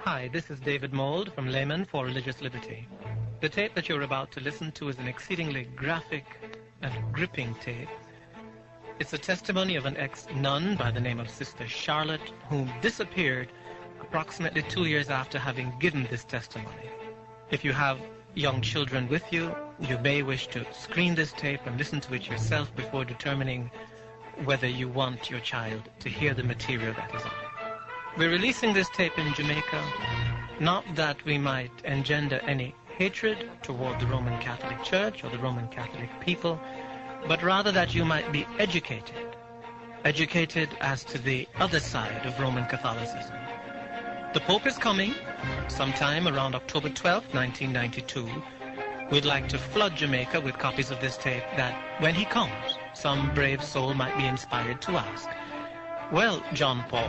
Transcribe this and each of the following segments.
Hi, this is David Mould from Laymen for Religious Liberty. The tape that you're about to listen to is an exceedingly graphic and gripping tape. It's a testimony of an ex-nun by the name of Sister Charletta, who disappeared approximately 2 years after having given this testimony. If you have young children with you, you may wish to screen this tape and listen to it yourself before determining whether you want your child to hear the material that is on it. We're releasing this tape in Jamaica, not that we might engender any hatred toward the Roman Catholic Church or the Roman Catholic people, but rather that you might be educated as to the other side of Roman Catholicism. The Pope is coming sometime around October 12th, 1992. We'd like to flood Jamaica with copies of this tape that when he comes, some brave soul might be inspired to ask, "Well, John Paul,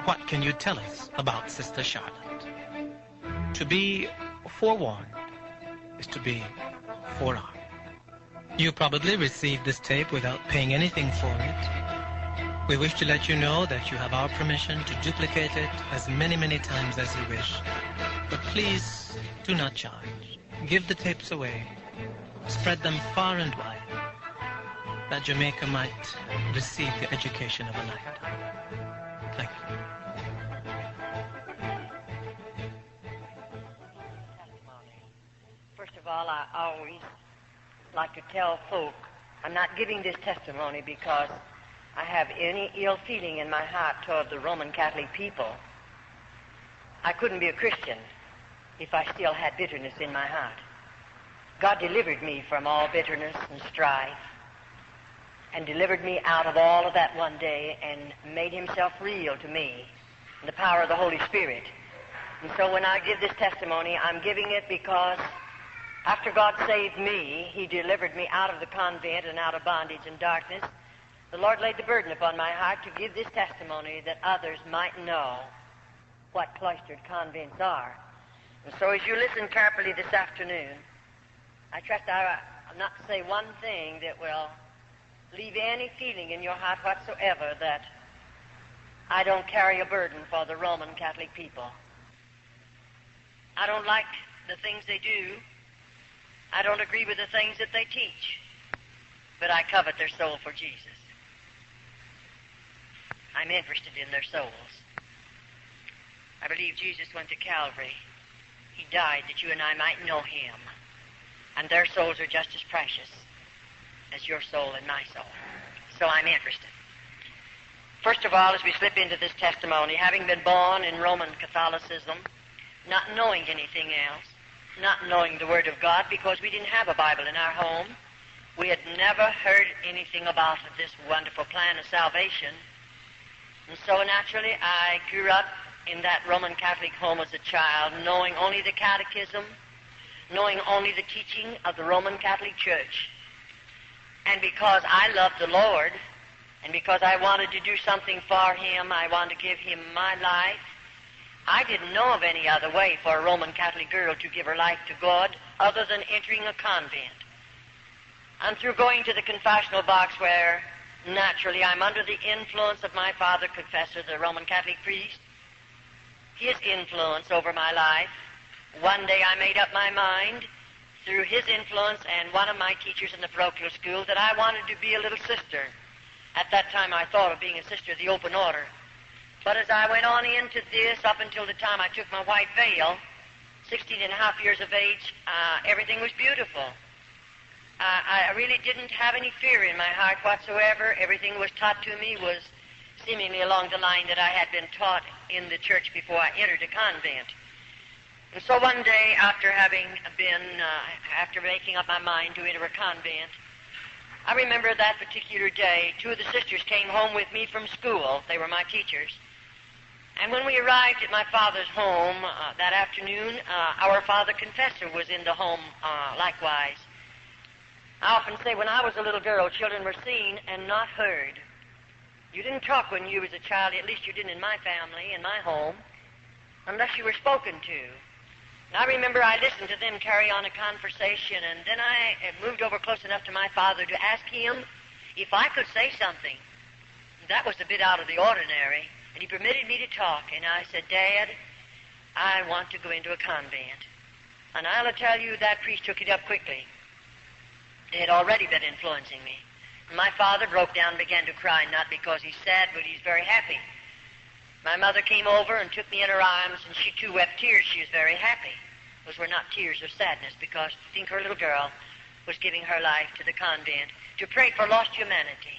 what can you tell us about Sister Charletta?" To be forewarned is to be forearmed. You probably received this tape without paying anything for it. We wish to let you know that you have our permission to duplicate it as many times as you wish. But please do not charge. Give the tapes away. Spread them far and wide, that Jamaica might receive the education of a lifetime. Thank you. First of all, I always like to tell folk I'm not giving this testimony because I have any ill feeling in my heart toward the Roman Catholic people. I couldn't be a Christian if I still had bitterness in my heart. God delivered me from all bitterness and strife and delivered me out of all of that one day and made himself real to me in the power of the Holy Spirit. And so when I give this testimony, I'm giving it because after God saved me, he delivered me out of the convent and out of bondage and darkness. The Lord laid the burden upon my heart to give this testimony that others might know what cloistered convents are. And so as you listen carefully this afternoon, I trust I'll not say one thing that will leave any feeling in your heart whatsoever that I don't carry a burden for the Roman Catholic people. I don't like the things they do. I don't agree with the things that they teach. But I covet their soul for Jesus. I'm interested in their souls. I believe Jesus went to Calvary. He died that you and I might know him. And their souls are just as precious as your soul and my soul. So I'm interested. First of all, as we slip into this testimony, having been born in Roman Catholicism, not knowing anything else, not knowing the Word of God because we didn't have a Bible in our home, we had never heard anything about this wonderful plan of salvation. And so naturally I grew up in that Roman Catholic home as a child, knowing only the catechism, knowing only the teaching of the Roman Catholic Church. And because I loved the Lord, and because I wanted to do something for him, I wanted to give him my life, I didn't know of any other way for a Roman Catholic girl to give her life to God other than entering a convent. And through going to the confessional box where naturally I'm under the influence of my father confessor, the Roman Catholic priest, his influence over my life, one day I made up my mind through his influence and one of my teachers in the parochial school that I wanted to be a little sister. At that time I thought of being a sister of the open order. But as I went on into this, up until the time I took my white veil, 16 and a half years of age, everything was beautiful. I really didn't have any fear in my heart whatsoever. Everything was taught to me was seemingly along the line that I had been taught in the church before I entered a convent. And so one day, after making up my mind to enter a convent, I remember that particular day, two of the sisters came home with me from school. They were my teachers. And when we arrived at my father's home that afternoon, our father confessor was in the home likewise. I often say when I was a little girl, children were seen and not heard. You didn't talk when you was a child, at least you didn't in my family, in my home, unless you were spoken to. And I remember I listened to them carry on a conversation, and then I moved over close enough to my father to ask him if I could say something. That was a bit out of the ordinary, and he permitted me to talk. And I said, "Dad, I want to go into a convent. And I'll tell you, that priest took it up quickly. It had already been influencing me. My father broke down and began to cry, not because he's sad, but he's very happy. My mother came over and took me in her arms, and she too wept tears. She was very happy. Those were not tears of sadness, because I think her little girl was giving her life to the convent to pray for lost humanity.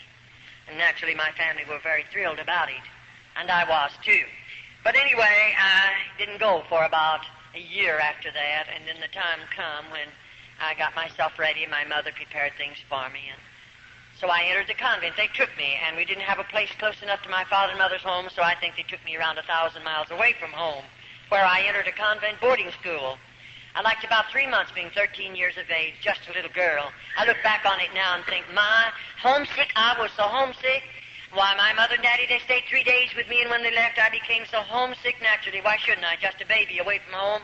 And naturally, my family were very thrilled about it, and I was too. But anyway, I didn't go for about a year after that, and then the time come when I got myself ready. My mother prepared things for me, and so I entered the convent. They took me, and we didn't have a place close enough to my father and mother's home, so I think they took me around 1,000 miles away from home, where I entered a convent boarding school. I liked about 3 months being 13 years of age, just a little girl. I look back on it now and think, my, homesick, I was so homesick. Why, my mother and daddy, they stayed 3 days with me, and when they left, I became so homesick naturally. Why shouldn't I? Just a baby away from home.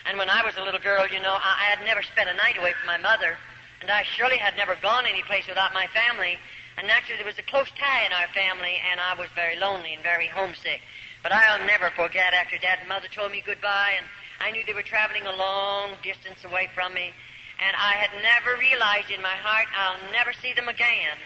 And when I was a little girl, you know, I had never spent a night away from my mother, and I surely had never gone any place without my family. And naturally, there was a close tie in our family, and I was very lonely and very homesick. But I'll never forget after Dad and Mother told me goodbye, and I knew they were traveling a long distance away from me, and I had never realized in my heart I'll never see them again.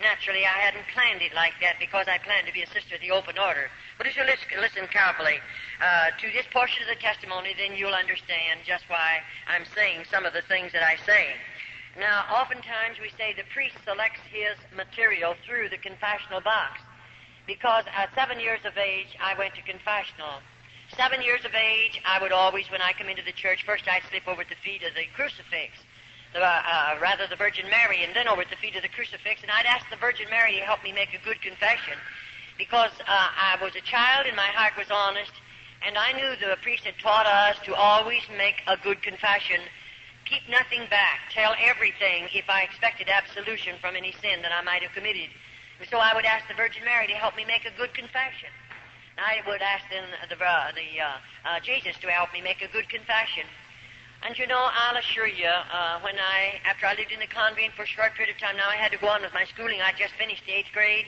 Naturally, I hadn't planned it like that because I planned to be a sister of the open order. But if you listen carefully to this portion of the testimony, then you'll understand just why I'm saying some of the things that I say. Now, oftentimes we say the priest selects his material through the confessional box, because at 7 years of age, I went to confessional. 7 years of age, I would always, when I come into the church, first I'd slip over at the feet of the crucifix, the Virgin Mary, and then over at the feet of the crucifix, and I'd ask the Virgin Mary to help me make a good confession, because I was a child and my heart was honest, and I knew the priest had taught us to always make a good confession, keep nothing back, tell everything if I expected absolution from any sin that I might have committed. And so I would ask the Virgin Mary to help me make a good confession. I would ask then Jesus to help me make a good confession. And you know, I'll assure you, after I lived in the convent for a short period of time, now I had to go on with my schooling. I just finished the 8th grade,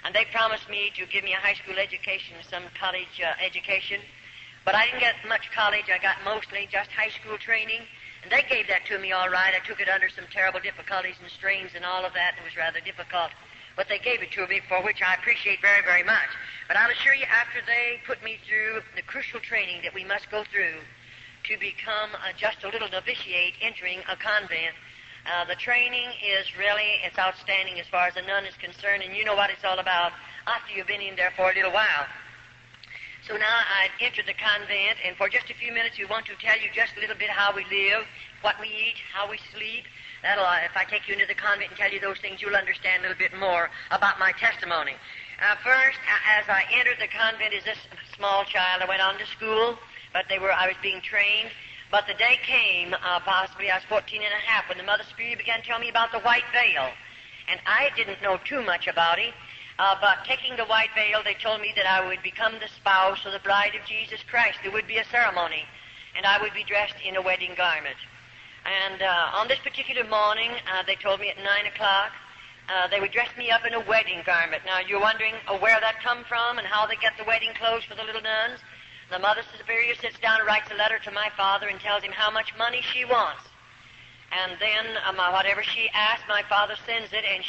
and they promised me to give me a high school education, some college education. But I didn't get much college. I got mostly just high school training, and they gave that to me all right. I took it under some terrible difficulties and strains and all of that, and it was rather difficult. But they gave it to me, for which I appreciate very, very much. But I'll assure you, after they put me through the crucial training that we must go through to become just a little novitiate entering a convent, the training is really, it's outstanding as far as a nun is concerned, and you know what it's all about after you've been in there for a little while. So now I've entered the convent, and for just a few minutes we want to tell you just a little bit how we live, what we eat, how we sleep. If I take you into the convent and tell you those things, you'll understand a little bit more about my testimony. First, as I entered the convent as this small child, I went on to school, but I was being trained. But the day came, possibly I was 14 and a half, when the Mother Superior began telling me about the white veil. And I didn't know too much about it, but taking the white veil, they told me that I would become the spouse or the bride of Jesus Christ. There would be a ceremony, and I would be dressed in a wedding garment. And on this particular morning, they told me at 9 o'clock, they would dress me up in a wedding garment. Now, you're wondering where that come from and how they get the wedding clothes for the little nuns? The Mother Superior sits down and writes a letter to my father and tells him how much money she wants. And then whatever she asks, my father sends it, and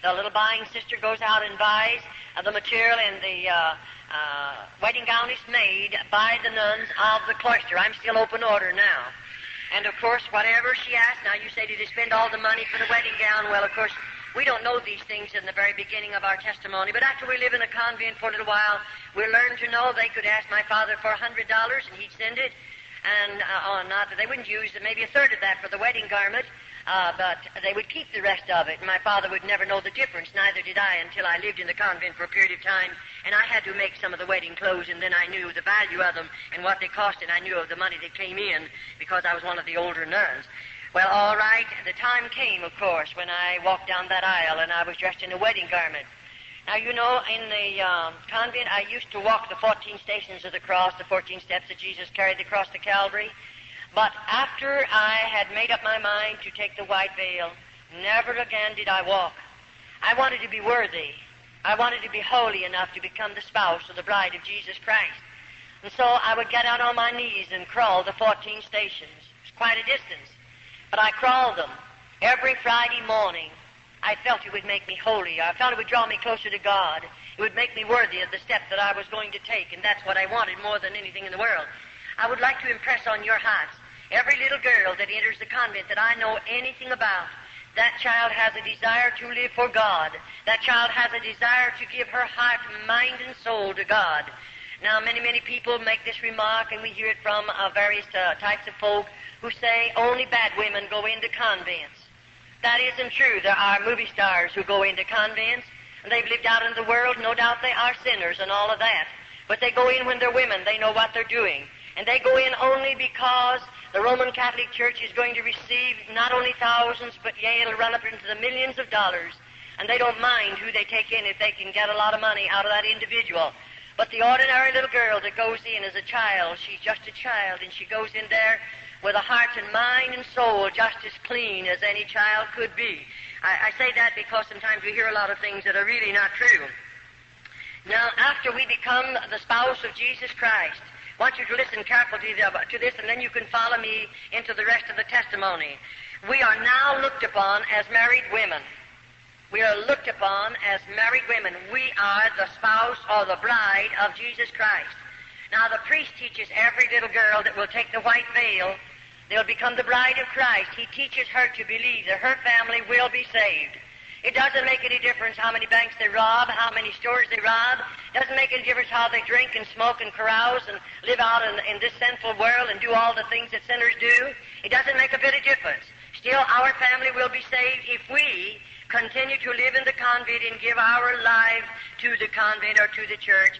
the little buying sister, goes out and buys the material, and the wedding gown is made by the nuns of the cloister. I'm still open order now. And, of course, whatever she asks, now you say, did they spend all the money for the wedding gown? Well, of course, we don't know these things in the very beginning of our testimony, but after we live in a convent for a little while, we learn to know they could ask my father for $100, and he'd send it. And not that they wouldn't use maybe a third of that for the wedding garment, but they would keep the rest of it. And my father would never know the difference, neither did I, until I lived in the convent for a period of time, and I had to make some of the wedding clothes, and then I knew the value of them and what they cost, and I knew of the money that came in because I was one of the older nuns. Well, all right, the time came, of course, when I walked down that aisle, and I was dressed in a wedding garment. Now, you know, in the convent, I used to walk the 14 stations of the cross, the 14 steps that Jesus carried across to Calvary. But after I had made up my mind to take the white veil, never again did I walk. I wanted to be worthy. I wanted to be holy enough to become the spouse or the bride of Jesus Christ. And so I would get out on my knees and crawl the 14 stations. It's quite a distance. But I crawled them every Friday morning. I felt it would make me holy. I felt it would draw me closer to God. It would make me worthy of the step that I was going to take, and that's what I wanted more than anything in the world. I would like to impress on your hearts, every little girl that enters the convent that I know anything about, that child has a desire to live for God. That child has a desire to give her heart, mind, and soul to God. Now, many people make this remark, and we hear it from various types of folk who say only bad women go into convents. That isn't true. There are movie stars who go into convents, and they've lived out in the world. No doubt they are sinners and all of that. But they go in when they're women. They know what they're doing. And they go in only because the Roman Catholic Church is going to receive not only thousands, but yea, it'll run up into the millions of dollars. And they don't mind who they take in if they can get a lot of money out of that individual. But the ordinary little girl that goes in as a child, she's just a child, and she goes in there with a heart and mind and soul just as clean as any child could be. I say that because sometimes we hear a lot of things that are really not true. Now, after we become the spouse of Jesus Christ, I want you to listen carefully to this, and then you can follow me into the rest of the testimony. We are now looked upon as married women. We are looked upon as married women. We are the spouse or the bride of Jesus Christ. Now, the priest teaches every little girl that will take the white veil, they'll become the bride of Christ. He teaches her to believe that her family will be saved. It doesn't make any difference how many banks they rob, how many stores they rob. It doesn't make any difference how they drink and smoke and carouse and live out in this sinful world and do all the things that sinners do. It doesn't make a bit of difference. Still, our family will be saved if we continue to live in the convent and give our lives to the convent or to the church.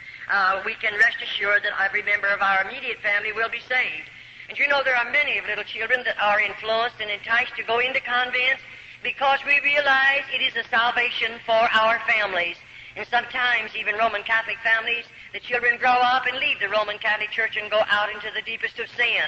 We can rest assured that every member of our immediate family will be saved. And you know, there are many of little children that are influenced and enticed to go into convents because we realize it is a salvation for our families. And sometimes, even Roman Catholic families, the children grow up and leave the Roman Catholic Church and go out into the deepest of sin.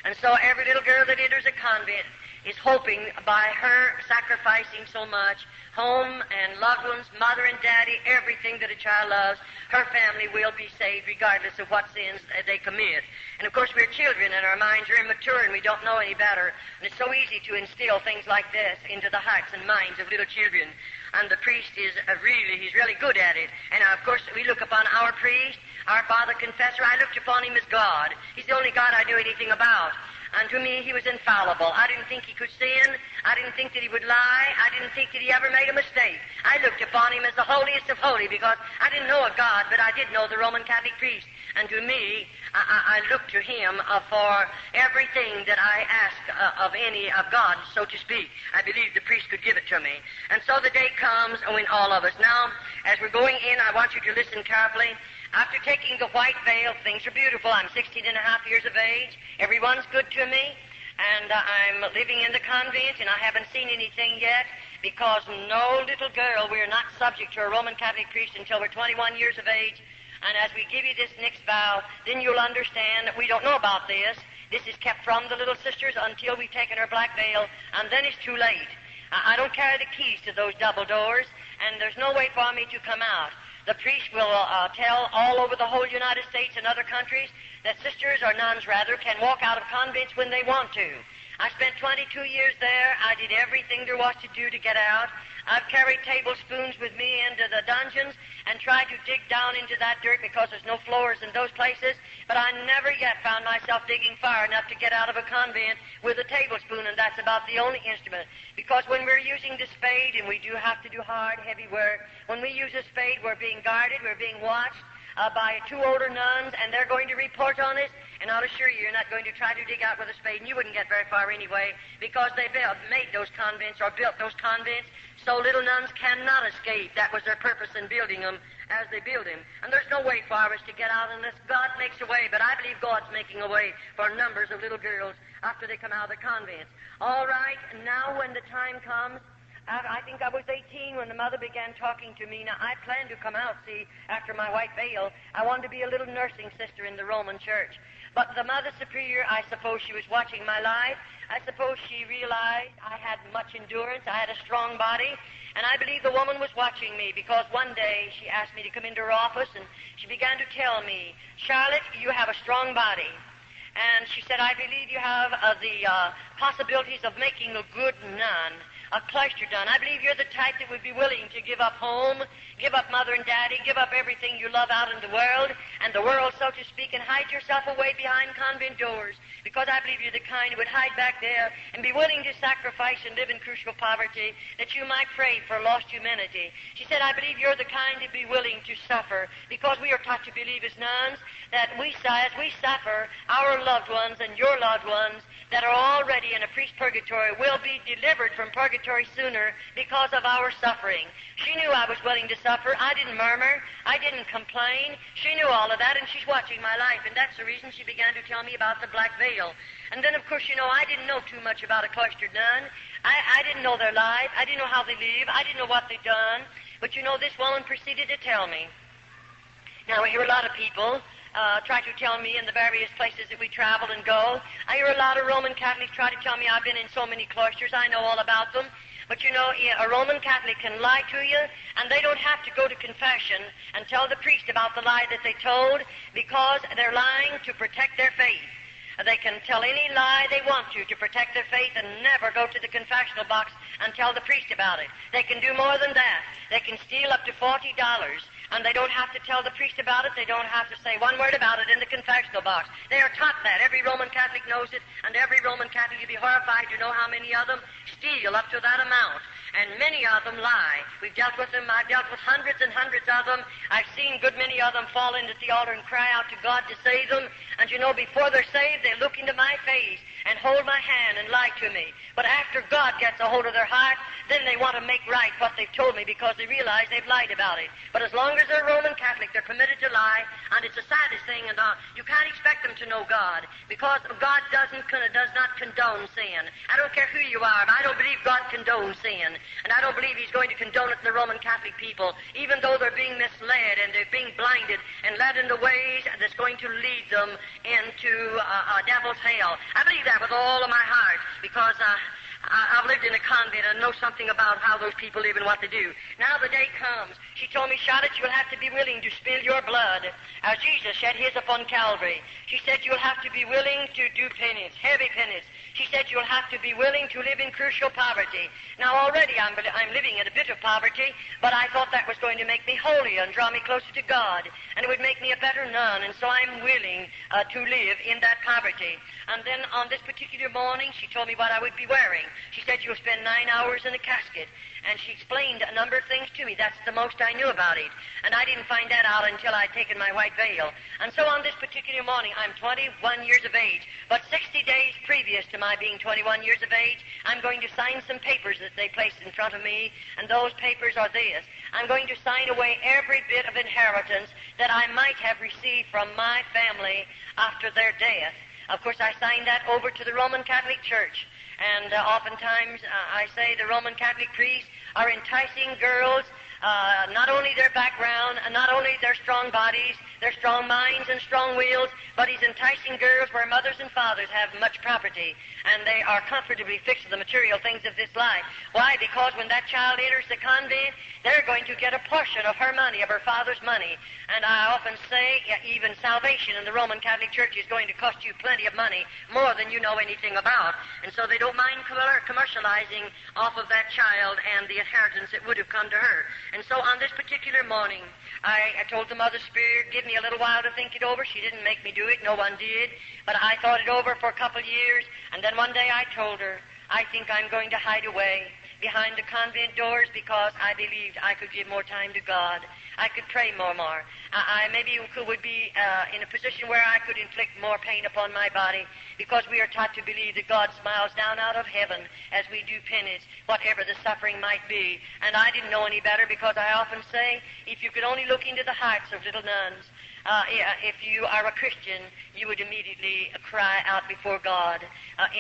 And so every little girl that enters a convent is hoping by her sacrificing so much, home and loved ones, mother and daddy, everything that a child loves, her family will be saved regardless of what sins they commit. And of course, we're children and our minds are immature and we don't know any better. And it's so easy to instill things like this into the hearts and minds of little children. And the priest is he's really good at it. And of course, we look upon our priest, our father confessor. I looked upon him as God. He's the only God I knew anything about. And to me, he was infallible. I didn't think he could sin. I didn't think that he would lie. I didn't think that he ever made a mistake. I looked upon him as the holiest of holy because I didn't know a God, but I did know the Roman Catholic priest. And to me, I looked to him for everything that I asked of God, so to speak. I believed the priest could give it to me. And so the day comes when all of us. Now, as we're going in, I want you to listen carefully. After taking the white veil, things are beautiful. I'm 16 and a half years of age. Everyone's good to me. And I'm living in the convent, and I haven't seen anything yet because no little girl, we're not subject to a Roman Catholic priest until we're 21 years of age. And as we give you this next vow, then you'll understand that we don't know about this. This is kept from the little sisters until we've taken her black veil, and then it's too late. I don't carry the keys to those double doors, and there's no way for me to come out. The priest will tell all over the whole United States and other countries that sisters or nuns, rather, can walk out of convents when they want to. I spent 22 years there. I did everything there was to do to get out. I've carried tablespoons with me into the dungeons and tried to dig down into that dirt because there's no floors in those places, but I never yet found myself digging far enough to get out of a convent with a tablespoon, and that's about the only instrument. Because when we're using the spade, and we do have to do hard, heavy work, when we use a spade, we're being guarded, we're being watched by two older nuns, and they're going to report on us, and I'll assure you, you're not going to try to dig out with a spade, and you wouldn't get very far anyway, because they made those convents or built those convents so little nuns cannot escape. That was their purpose in building them as they build them. And there's no way for us to get out unless God makes a way, but I believe God's making a way for numbers of little girls after they come out of the convents. All right, now when the time comes, I think I was 18 when the mother began talking to me. Now, I planned to come out, see, after my white veil. I wanted to be a little nursing sister in the Roman church. But the Mother Superior, I suppose she was watching my life. I suppose she realized I had much endurance, I had a strong body, and I believe the woman was watching me because one day she asked me to come into her office and she began to tell me, Charlotte, you have a strong body. And she said, I believe you have the possibilities of making a good nun, a cloister nun. I believe you're the type that would be willing to give up home, give up mother and daddy, give up everything you love out in the world, so to speak, and hide yourself away behind convent doors, because I believe you're the kind who would hide back there and be willing to sacrifice and live in crucial poverty that you might pray for lost humanity. She said, I believe you're the kind to be willing to suffer, because we are taught to believe as nuns that as we suffer, our loved ones and your loved ones that are already in a priest purgatory will be delivered from purgatory sooner because of our suffering. She knew I was willing to suffer. I didn't murmur. I didn't complain. She knew all of that, and she's watching my life, and that's the reason she began to tell me about the black veil. And then, of course, I didn't know too much about a cloistered nun. I didn't know their life. I didn't know how they live. I didn't know what they'd done. But, this woman proceeded to tell me. Now, I hear a lot of people try to tell me in the various places that we travel and go. I hear a lot of Roman Catholics try to tell me I've been in so many cloisters. I know all about them. But, a Roman Catholic can lie to you, and they don't have to go to confession and tell the priest about the lie that they told, because they're lying to protect their faith. They can tell any lie they want to protect their faith and never go to the confessional box and tell the priest about it. They can do more than that. They can steal up to $40, and they don't have to tell the priest about it. They don't have to say one word about it in the confessional box. They are taught that. Every Roman Catholic knows it, and every Roman Catholic, you'd be horrified to know how many of them steal up to that amount. And many of them lie. We've dealt with them. I've dealt with hundreds and hundreds of them. I've seen a good many of them fall in at the altar and cry out to God to save them. And before they're saved, they look into my face and hold my hand and lie to me. But after God gets a hold of their heart, then they want to make right what they've told me, because they realize they've lied about it. But as long as they're Roman Catholic, they're permitted to lie, and it's the saddest thing. And you can't expect them to know God, because God does not condone sin. I don't care who you are, but I don't believe God condones sin. And I don't believe he's going to condone it to the Roman Catholic people, even though they're being misled and they're being blinded and led in the ways that's going to lead them into a devil's hell. I believe that with all of my heart, because I've lived in a convent and know something about how those people live and what they do. Now the day comes. She told me, Charlotte, you'll have to be willing to spill your blood as Jesus shed his upon Calvary. She said you'll have to be willing to do penance, heavy penance. She said you'll have to be willing to live in crucial poverty. Now already I'm living in a bit of poverty, but I thought that was going to make me holier and draw me closer to God, and it would make me a better nun, and so I'm willing to live in that poverty. And then on this particular morning, she told me what I would be wearing. She said you'll spend 9 hours in a casket, and she explained a number of things to me. That's the most I knew about it, and I didn't find that out until I'd taken my white veil. And so on this particular morning, I'm 21 years of age, but 60 days previous to my being 21 years of age, I'm going to sign some papers that they placed in front of me, and those papers are this. I'm going to sign away every bit of inheritance that I might have received from my family after their death. Of course, I signed that over to the Roman Catholic Church. And oftentimes, I say the Roman Catholic priests are enticing girls, not only their background, and not only their strong bodies, their strong minds and strong wills, but he's enticing girls where mothers and fathers have much property, and they are comfortably fixed to the material things of this life. Why? Because when that child enters the convent, they're going to get a portion of her money, of her father's money. And I often say, even salvation in the Roman Catholic Church is going to cost you plenty of money, more than you know anything about. And so they don't mind commercializing off of that child and the inheritance that would have come to her. And so on this particular morning, I told the Mother Superior, give me a little while to think it over. She didn't make me do it. No one did. But I thought it over for a couple of years, and then one day I told her, I think I'm going to hide away behind the convent doors, because I believed I could give more time to God. I could pray more. I maybe would be in a position where I could inflict more pain upon my body, because we are taught to believe that God smiles down out of heaven as we do penance, whatever the suffering might be. And I didn't know any better, because I often say, if you could only look into the hearts of little nuns, if you are a Christian, you would immediately cry out before God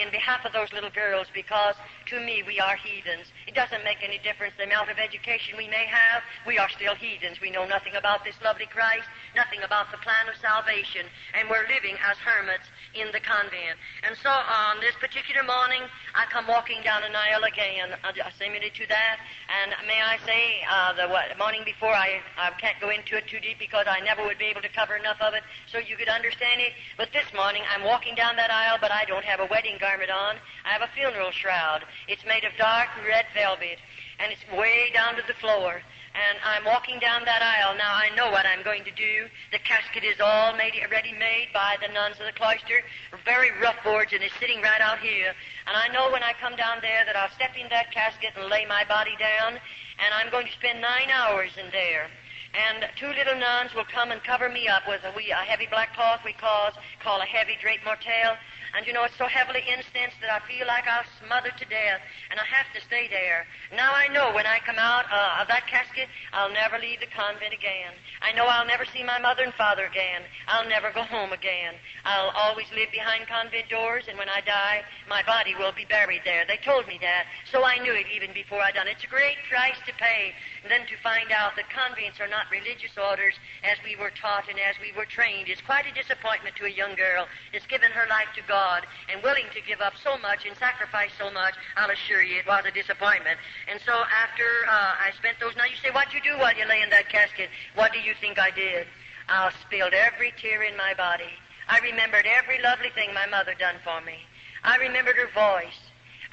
in behalf of those little girls, because to me we are heathens. It doesn't make any difference the amount of education we may have. We are still heathens. We know nothing about this lovely Christ, nothing about the plan of salvation, and we're living as hermits in the convent. And so on this particular morning, I come walking down an aisle again, similar to that, and may I say, the morning before, I can't go into it too deep because I never would be able to cover enough of it so you could understand it, but this morning I'm walking down that aisle, but I don't have a wedding garment on. I have a funeral shroud. It's made of dark red velvet, and it's way down to the floor. And I'm walking down that aisle. Now, I know what I'm going to do. The casket is all ready made by the nuns of the cloister, very rough boards, and it's sitting right out here. And I know when I come down there that I'll step in that casket and lay my body down, and I'm going to spend 9 hours in there. And 2 little nuns will come and cover me up with a heavy black cloth we call a heavy drape mortelle. And you know, it's so heavily incensed that I feel like I'll smother to death, and I have to stay there. Now I know when I come out of that casket, I'll never leave the convent again. I know I'll never see my mother and father again. I'll never go home again. I'll always live behind convent doors, and when I die, my body will be buried there. They told me that, so I knew it even before I done it. It's a great price to pay, and then to find out that convents are not religious orders as we were taught and as we were trained. It's quite a disappointment to a young girl that's given her life to God and willing to give up so much and sacrifice so much. I'll assure you it was a disappointment. And so after I spent those nights, you say, what'd you do while you lay in that casket? What do you think I did? I spilled every tear in my body. I remembered every lovely thing my mother done for me. I remembered her voice.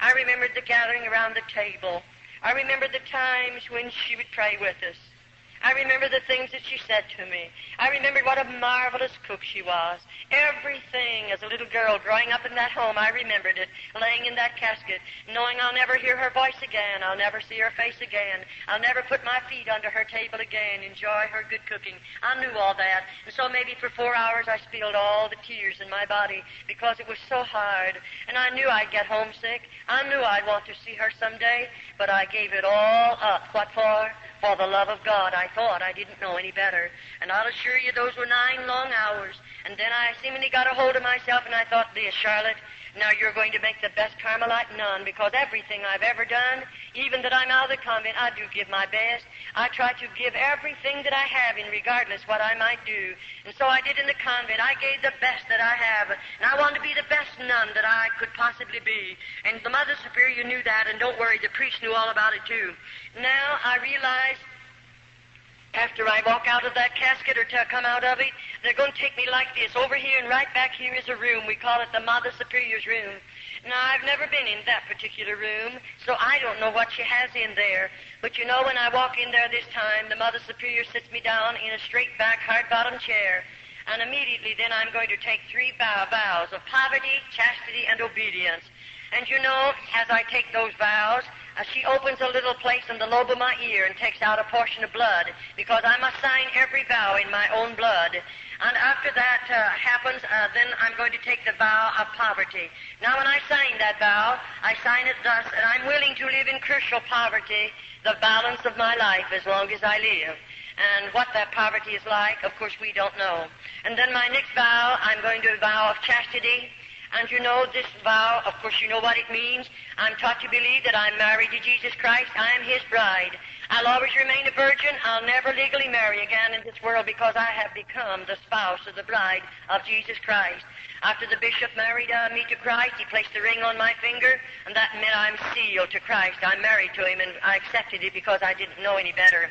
I remembered the gathering around the table. I remembered the times when she would pray with us. I remember the things that she said to me. I remembered what a marvelous cook she was. Everything as a little girl growing up in that home, I remembered it, laying in that casket, knowing I'll never hear her voice again. I'll never see her face again. I'll never put my feet under her table again, enjoy her good cooking. I knew all that. And so maybe for 4 hours I spilled all the tears in my body because it was so hard. And I knew I'd get homesick. I knew I'd want to see her someday, but I gave it all up. What for? For the love of God. I thought I didn't know any better. And I'll assure you those were 9 long hours. And then I seemingly got a hold of myself, and I thought, this, Charlotte, now you're going to make the best Carmelite nun, because everything I've ever done, even that I'm out of the convent, I do give my best. I try to give everything that I have in regardless what I might do. And so I did in the convent. I gave the best that I have. And I wanted to be the best nun that I could possibly be. And the Mother Superior knew that, and don't worry, the priest knew all about it too. Now I realize after I walk out of that casket or to come out of it, they're going to take me like this. Over here and right back here is a room. We call it the Mother Superior's room. Now, I've never been in that particular room, so I don't know what she has in there. But you know, when I walk in there this time, the Mother Superior sits me down in a straight-back, hard-bottom chair. And immediately then I'm going to take 3 vows of poverty, chastity, and obedience. And you know, as I take those vows, she opens a little place in the lobe of my ear and takes out a portion of blood, because I must sign every vow in my own blood. And after that happens, then I'm going to take the vow of poverty. Now, when I sign that vow, I sign it thus, and I'm willing to live in crucial poverty the balance of my life as long as I live. And what that poverty is like, of course, we don't know. And then my next vow, I'm going to vow of chastity. And you know, this vow, of course, you know what it means. I'm taught to believe that I'm married to Jesus Christ. I am his bride. I'll always remain a virgin. I'll never legally marry again in this world, because I have become the spouse of the bride of Jesus Christ. After the bishop married me to Christ, he placed the ring on my finger, and that meant I'm sealed to Christ. I'm married to him, and I accepted it because I didn't know any better.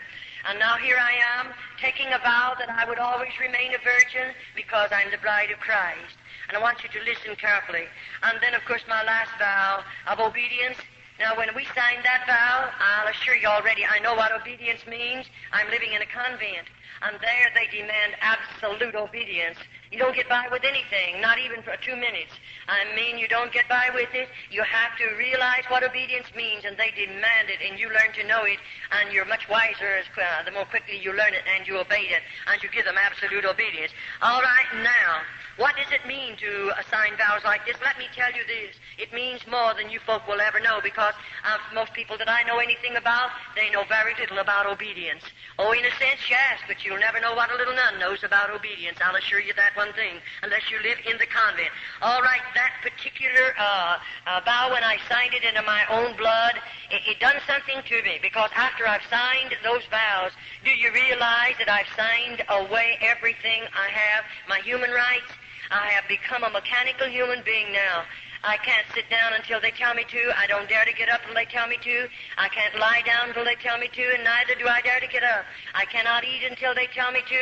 And now here I am, taking a vow that I would always remain a virgin because I'm the bride of Christ. And I want you to listen carefully. And then, of course, my last vow of obedience. Now, when we sign that vow, I'll assure you already, I know what obedience means. I'm living in a convent, and there they demand absolute obedience. You don't get by with anything, not even for 2 minutes. I mean, you don't get by with it. You have to realize what obedience means, and they demand it, and you learn to know it, and you're much wiser the more quickly you learn it and you obey it, and you give them absolute obedience. All right, now, what does it mean to sign vows like this? Let me tell you this. It means more than you folk will ever know, because most people that I know anything about, they know very little about obedience. Oh, in a sense, yes, but you'll never know what a little nun knows about obedience. I'll assure you that one thing, unless you live in the convent. All right, that particular vow, when I signed it into my own blood, it done something to me, because after I've signed those vows, do you realize that I've signed away everything I have, my human rights? I have become a mechanical human being now. I can't sit down until they tell me to. I don't dare to get up until they tell me to. I can't lie down until they tell me to, and neither do I dare to get up. I cannot eat until they tell me to.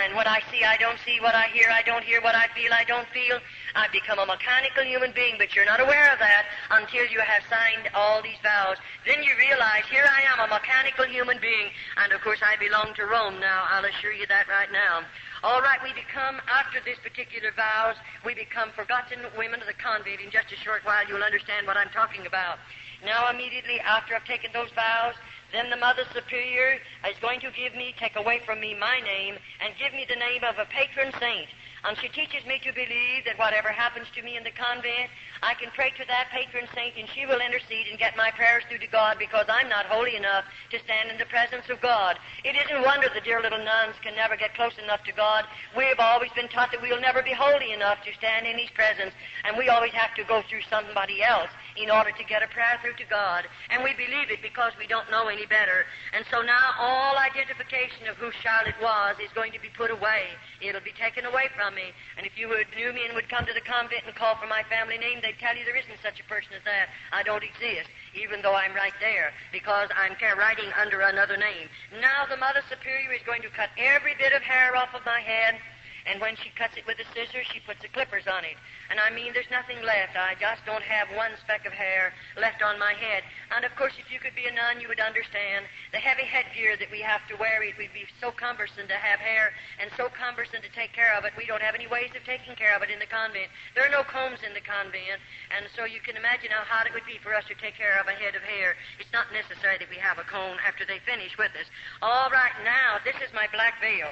And what I see, I don't see. What I hear, I don't hear. What I feel, I don't feel. I've become a mechanical human being, but you're not aware of that until you have signed all these vows. Then you realize, here I am, a mechanical human being, and of course I belong to Rome now. I'll assure you that right now. All right, we become, after this particular vows, we become forgotten women of the convent. In just a short while, you'll understand what I'm talking about. Now, immediately after I've taken those vows, then the Mother Superior is going to take away from me my name and give me the name of a patron saint. And she teaches me to believe that whatever happens to me in the convent, I can pray to that patron saint and she will intercede and get my prayers through to God, because I'm not holy enough to stand in the presence of God. It isn't wonder the dear little nuns can never get close enough to God. We've always been taught that we'll never be holy enough to stand in His presence, and we always have to go through somebody else in order to get a prayer through to God. And we believe it because we don't know any better. And so now all identification of who Charlotte was is going to be put away. It'll be taken away from me. And if you knew me and would come to the convent and call for my family name, they'd tell you there isn't such a person as that. I don't exist, even though I'm right there, because I'm writing under another name. Now the Mother Superior is going to cut every bit of hair off of my head, and when she cuts it with a scissors, she puts the clippers on it. And I mean, there's nothing left. I just don't have one speck of hair left on my head. And of course, if you could be a nun, you would understand the heavy headgear that we have to wear. It would be so cumbersome to have hair and so cumbersome to take care of it. We don't have any ways of taking care of it in the convent. There are no combs in the convent, and so you can imagine how hard it would be for us to take care of a head of hair. It's not necessary that we have a comb after they finish with us. All right, now, this is my black veil.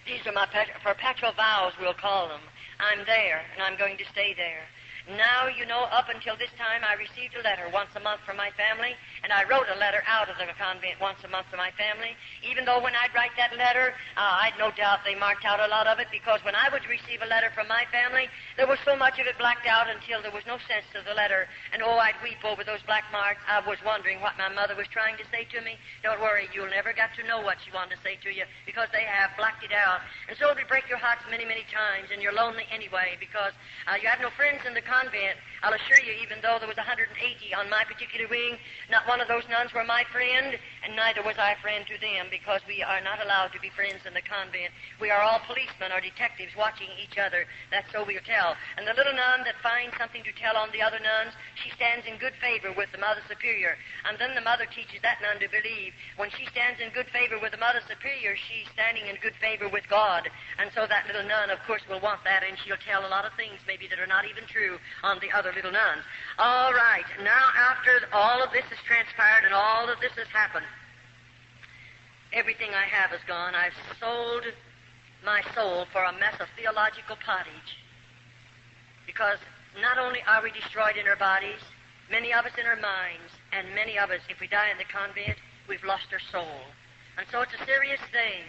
These are my perpetual vows, we'll call them. I'm there, and I'm going to stay there. Now, you know, up until this time, I received a letter once a month from my family, and I wrote a letter out of the convent once a month to my family, even though when I'd write that letter, I'd no doubt they marked out a lot of it, because when I would receive a letter from my family, there was so much of it blacked out until there was no sense to the letter, and oh, I'd weep over those black marks. I was wondering what my mother was trying to say to me. Don't worry, you'll never get to know what she wanted to say to you, because they have blacked it out. And so it'll break your hearts many, many times, and you're lonely anyway, because you have no friends in the convent. I'll assure you, even though there was 180 on my particular wing, not one of those nuns were my friend, and neither was I a friend to them, because we are not allowed to be friends in the convent. We are all policemen or detectives watching each other. That's so we'll tell. And the little nun that finds something to tell on the other nuns, she stands in good favor with the Mother Superior. And then the mother teaches that nun to believe. When she stands in good favor with the Mother Superior, she's standing in good favor with God. And so that little nun, of course, will want that, and she'll tell a lot of things maybe that are not even true on the other little nuns. All right, now after all of this has transpired and all of this has happened, everything I have is gone. I've sold my soul for a mess of theological pottage, because not only are we destroyed in our bodies, many of us in our minds, and many of us, if we die in the convent, we've lost our soul. And so it's a serious thing.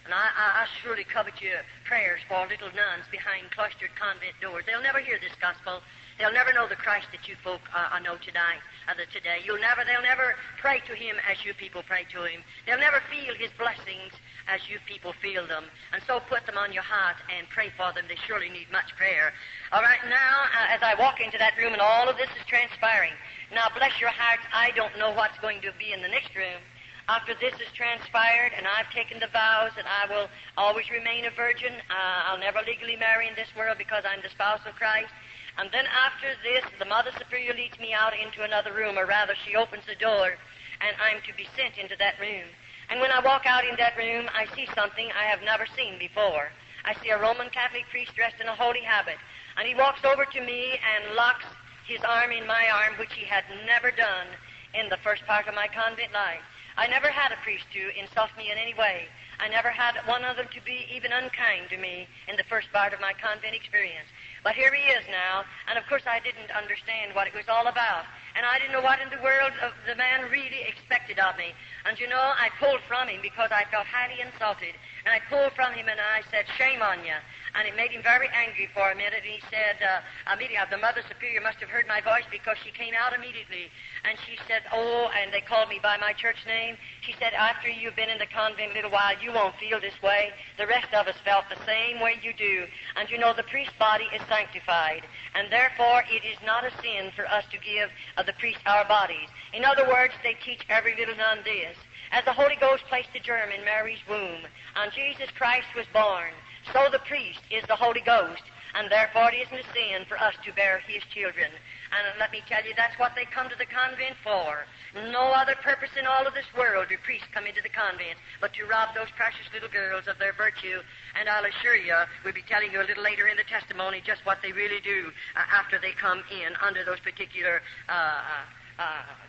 And I surely covet your prayers for little nuns behind cloistered convent doors. They'll never hear this gospel. They'll never know the Christ that you folk know today. They'll never pray to Him as you people pray to Him. They'll never feel His blessings as you people feel them. And so put them on your heart and pray for them. They surely need much prayer. All right, now, as I walk into that room and all of this is transpiring, now bless your hearts, I don't know what's going to be in the next room. After this is transpired and I've taken the vows that I will always remain a virgin, I'll never legally marry in this world because I'm the spouse of Christ. And then after this, the Mother Superior leads me out into another room, or rather she opens the door, and I'm to be sent into that room. And when I walk out in that room, I see something I have never seen before. I see a Roman Catholic priest dressed in a holy habit, and he walks over to me and locks his arm in my arm, which he had never done in the first part of my convent life. I never had a priest to insult me in any way. I never had one of them to be even unkind to me in the first part of my convent experience. But here he is now, and of course I didn't understand what it was all about. And I didn't know what in the world the man really expected of me. And you know, I pulled from him because I felt highly insulted. And I pulled from him, and I said, "Shame on you." And it made him very angry for a minute, and he said, immediately, the Mother Superior must have heard my voice because she came out immediately. And she said, "Oh," and they called me by my church name. She said, "After you've been in the convent a little while, you won't feel this way. The rest of us felt the same way you do. And you know, the priest's body is sanctified, and therefore it is not a sin for us to give the priest our bodies." In other words, they teach every little nun this. As the Holy Ghost placed the germ in Mary's womb, and Jesus Christ was born, so the priest is the Holy Ghost, and therefore it isn't a sin for us to bear his children. And let me tell you, that's what they come to the convent for. No other purpose in all of this world do priests come into the convent but to rob those precious little girls of their virtue. And I'll assure you, we'll be telling you a little later in the testimony just what they really do after they come in under those particular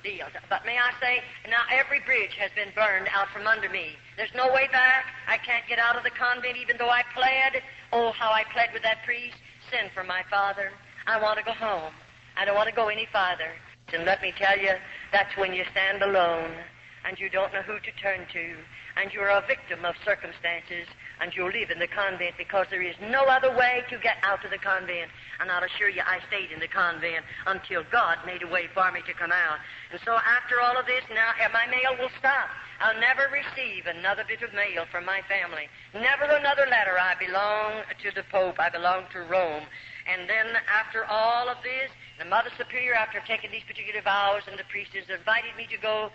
deals. But may I say, now every bridge has been burned out from under me. There's no way back. I can't get out of the convent even though I pled. Oh, how I pled with that priest. Send for my father. I want to go home. I don't want to go any farther. And let me tell you, that's when you stand alone and you don't know who to turn to, and you're a victim of circumstances, and you'll live in the convent because there is no other way to get out of the convent. And I'll assure you, I stayed in the convent until God made a way for me to come out. And so after all of this, now my mail will stop. I'll never receive another bit of mail from my family. Never another letter. I belong to the Pope. I belong to Rome. And then after all of this, the Mother Superior, after taking these particular vows, and the priestess invited me to go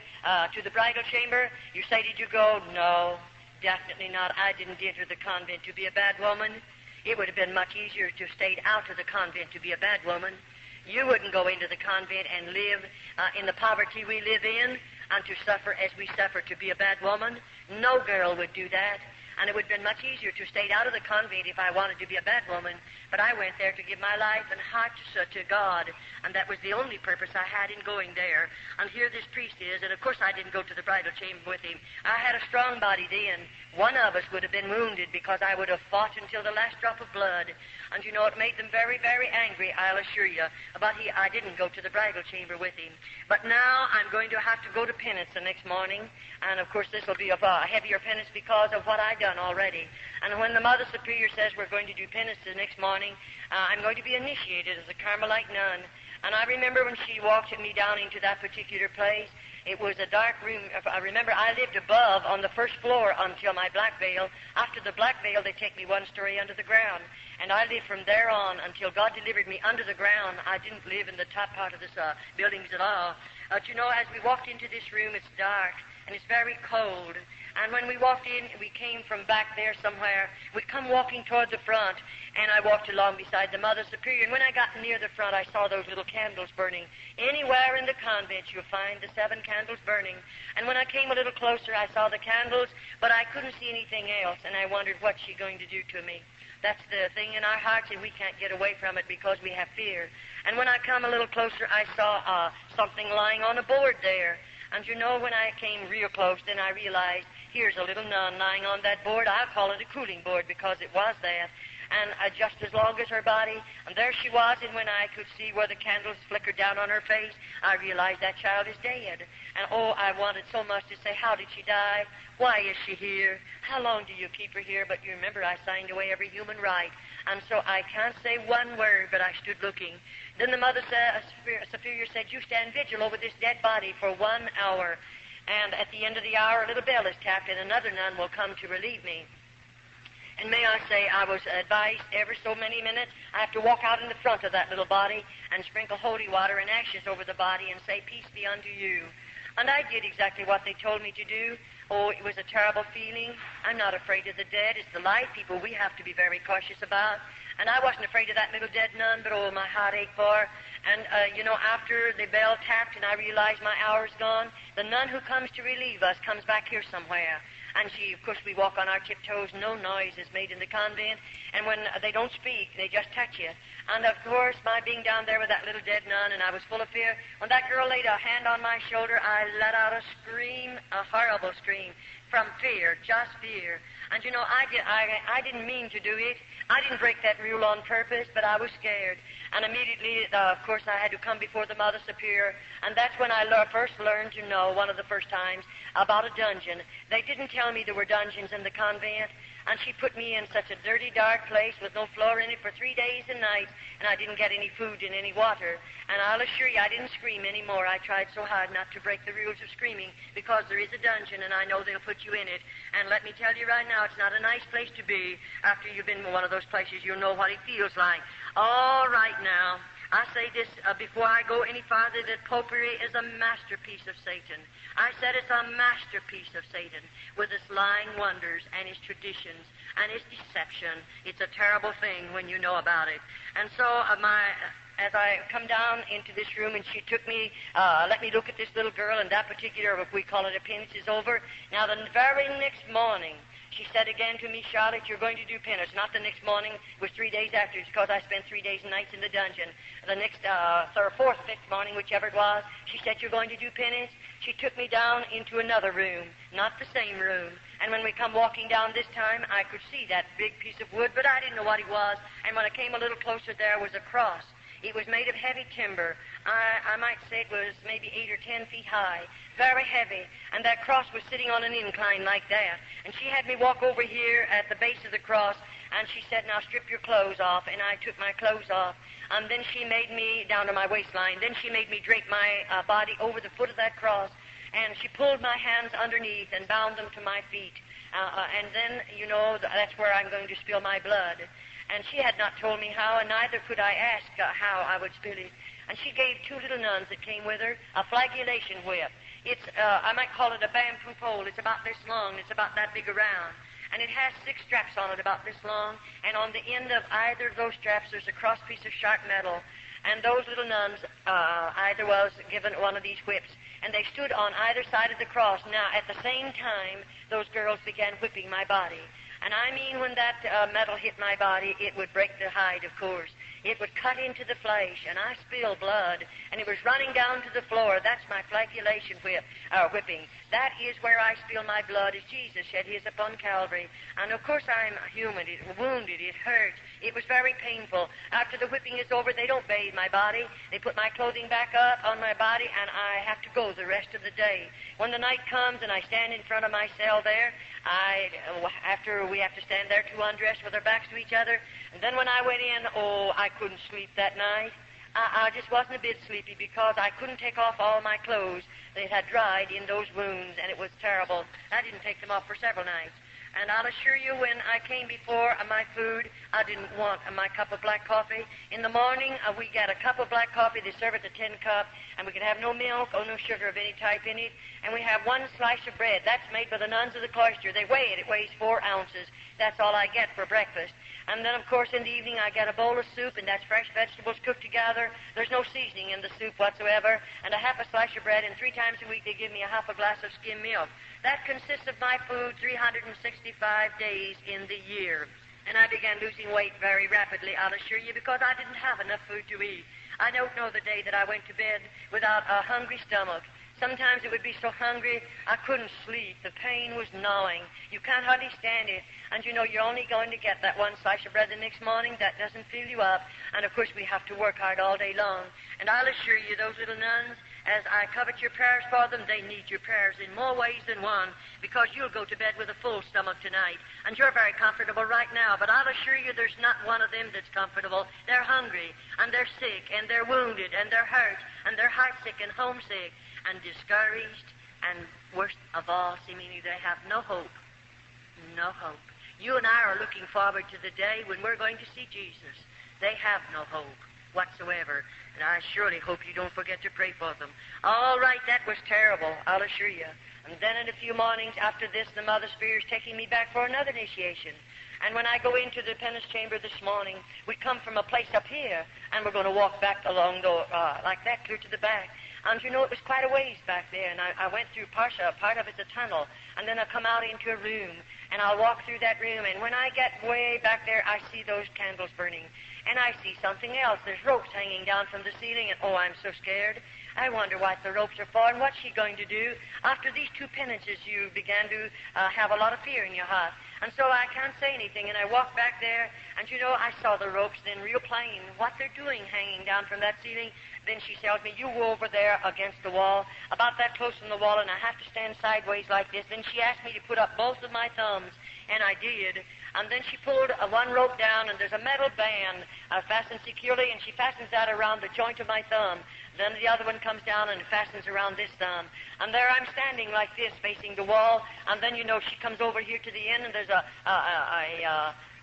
to the bridal chamber. You say, "Did you go?" "No, definitely not. I didn't enter the convent to be a bad woman. It would have been much easier to have stayed out of the convent to be a bad woman. You wouldn't go into the convent and live in the poverty we live in and to suffer as we suffer to be a bad woman. No girl would do that. And it would have been much easier to have stayed out of the convent if I wanted to be a bad woman. But I went there to give my life and heart to God, and that was the only purpose I had in going there. And here this priest is, and of course I didn't go to the bridal chamber with him. I had a strong body then. One of us would have been wounded because I would have fought until the last drop of blood. And you know, it made them very, very angry, I'll assure you. But I didn't go to the bridal chamber with him. But now I'm going to have to go to penance the next morning. And of course this will be a heavier penance because of what I've done already. And when the Mother Superior says we're going to do penance the next morning, I'm going to be initiated as a Carmelite nun. And I remember when she walked me down into that particular place, it was a dark room. I remember I lived above on the first floor until my black veil. After the black veil, they take me one story under the ground. And I lived from there on until God delivered me under the ground. I didn't live in the top part of this buildings at all. But you know, as we walked into this room, it's dark and it's very cold. And when we walked in, we came from back there somewhere. We'd come walking toward the front, and I walked along beside the Mother Superior. And when I got near the front, I saw those little candles burning. Anywhere in the convent, you'll find the 7 candles burning. And when I came a little closer, I saw the candles, but I couldn't see anything else. And I wondered, what's she going to do to me? That's the thing in our hearts, and we can't get away from it because we have fear. And when I come a little closer, I saw something lying on a board there. And you know, when I came real close, then I realized, here's a little nun lying on that board. I'll call it a cooling board because it was that. And just as long as her body, and there she was, and when I could see where the candles flickered down on her face, I realized that child is dead. And oh, I wanted so much to say, how did she die? Why is she here? How long do you keep her here? But you remember, I signed away every human right. And so I can't say one word, but I stood looking. Then the Mother Superior said, you stand vigil over this dead body for 1 hour. And at the end of the hour, a little bell is tapped, and another nun will come to relieve me. And may I say, I was advised every so many minutes, I have to walk out in the front of that little body and sprinkle holy water and ashes over the body and say, peace be unto you. And I did exactly what they told me to do. Oh, it was a terrible feeling. I'm not afraid of the dead. It's the live people we have to be very cautious about. And I wasn't afraid of that little dead nun, but oh, my heart ached for her. And, you know, after the bell tapped and I realized my hour's gone, the nun who comes to relieve us comes back here somewhere. And she, of course, we walk on our tiptoes. No noise is made in the convent. And when they don't speak, they just touch you. And, of course, my being down there with that little dead nun, and I was full of fear, when that girl laid a hand on my shoulder, I let out a scream, a horrible scream, from fear, just fear. And, you know, I didn't mean to do it. I didn't break that rule on purpose, but I was scared. And immediately, of course, I had to come before the Mother Superior. And that's when I first learned to know, one of the first times, about a dungeon. They didn't tell me there were dungeons in the convent. And she put me in such a dirty, dark place with no floor in it for 3 days and nights, and I didn't get any food and any water. And I'll assure you I didn't scream anymore. I tried so hard not to break the rules of screaming, because there is a dungeon, and I know they'll put you in it. And let me tell you right now, it's not a nice place to be. After you've been in one of those places, you'll know what it feels like. All right now, I say this before I go any farther, that popery is a masterpiece of Satan. I said it's a masterpiece of Satan, with its lying wonders and its traditions and its deception. It's a terrible thing when you know about it. And so as I come down into this room, and she took me, let me look at this little girl, and that particular, if we call it a penance, is over. Now, the very next morning, she said again to me, Charlotte, you're going to do penance. Not the next morning, it was 3 days after, because I spent 3 days and nights in the dungeon. The next, fourth, fifth morning, whichever it was, she said, you're going to do penance. She took me down into another room, not the same room. And when we come walking down this time, I could see that big piece of wood, but I didn't know what it was. And when I came a little closer, there was a cross. It was made of heavy timber. I might say it was maybe 8 or 10 feet high, very heavy. And that cross was sitting on an incline like that. And she had me walk over here at the base of the cross, and she said, now strip your clothes off. And I took my clothes off. And then she made me down to my waistline. Then she made me drape my body over the foot of that cross. And she pulled my hands underneath and bound them to my feet. And then, you know, that's where I'm going to spill my blood. And she had not told me how, and neither could I ask how I would spill it. And she gave 2 little nuns that came with her a flagellation whip. It's, I might call it a bamboo pole. It's about this long. It's about that big around. And it has 6 straps on it about this long. And on the end of either of those straps, there's a cross piece of sharp metal. And those little nuns, either was given one of these whips. And they stood on either side of the cross. Now, at the same time, those girls began whipping my body. And I mean, when that metal hit my body, it would break the hide, of course. It would cut into the flesh, and I spilled blood, and it was running down to the floor. That's my flagellation whipping. That is where I spill my blood, as Jesus shed his upon Calvary. And, of course, I'm human. It wounded. It hurts. It was very painful. After the whipping is over, they don't bathe my body. They put my clothing back up on my body, and I have to go the rest of the day. When the night comes and I stand in front of my cell there, after we have to stand there 2 undressed with our backs to each other, and then when I went in, I couldn't sleep that night. I just wasn't a bit sleepy, because I couldn't take off all my clothes. They had dried in those wounds, and it was terrible. I didn't take them off for several nights. And I'll assure you, when I came before my food, I didn't want my cup of black coffee. In the morning, we get a cup of black coffee. They serve it to 10 cup, and we can have no milk or no sugar of any type in it. And we have 1 slice of bread. That's made by the nuns of the cloister. They weigh it. It weighs 4 ounces. That's all I get for breakfast. And then, of course, in the evening, I get a bowl of soup, and that's fresh vegetables cooked together. There's no seasoning in the soup whatsoever, and a half a slice of bread, and 3 times a week they give me a half a glass of skim milk. That consists of my food 365 days in the year. And I began losing weight very rapidly, I'll assure you, because I didn't have enough food to eat. I don't know the day that I went to bed without a hungry stomach. Sometimes it would be so hungry I couldn't sleep. The pain was gnawing. You can't hardly stand it. And you know, you're only going to get that 1 slice of bread the next morning. That doesn't fill you up. And of course, we have to work hard all day long. And I'll assure you, those little nuns, as I covet your prayers for them, they need your prayers in more ways than one, because you'll go to bed with a full stomach tonight. And you're very comfortable right now, but I'll assure you there's not one of them that's comfortable. They're hungry, and they're sick, and they're wounded, and they're hurt, and they're heartsick and homesick, and discouraged, and worst of all, seemingly they have no hope. No hope. You and I are looking forward to the day when we're going to see Jesus. They have no hope whatsoever, and I surely hope you don't forget to pray for them. All right, that was terrible, I'll assure you. And then in a few mornings after this, the Mother Spirit is taking me back for another initiation. And when I go into the penance chamber this morning, we come from a place up here, and we're going to walk back along like that, clear to the back. And you know, it was quite a ways back there, and I went through part of it's a tunnel, and then I come out into a room, and I'll walk through that room, and when I get way back there, I see those candles burning, and I see something else. There's ropes hanging down from the ceiling, and I'm so scared. I wonder what the ropes are for, and what's she going to do? After these 2 penances, you began to have a lot of fear in your heart. And so I can't say anything, and I walk back there, and you know, I saw the ropes then real plain, what they're doing hanging down from that ceiling. Then she tells me, you go over there against the wall, about that close from the wall, and I have to stand sideways like this. Then she asked me to put up both of my thumbs And I did. And then she pulled one rope down, and there's a metal band fastened securely, and she fastens that around the joint of my thumb. Then the other one comes down and fastens around this thumb. And there I'm standing like this, facing the wall. And then, she comes over here to the end, and there's a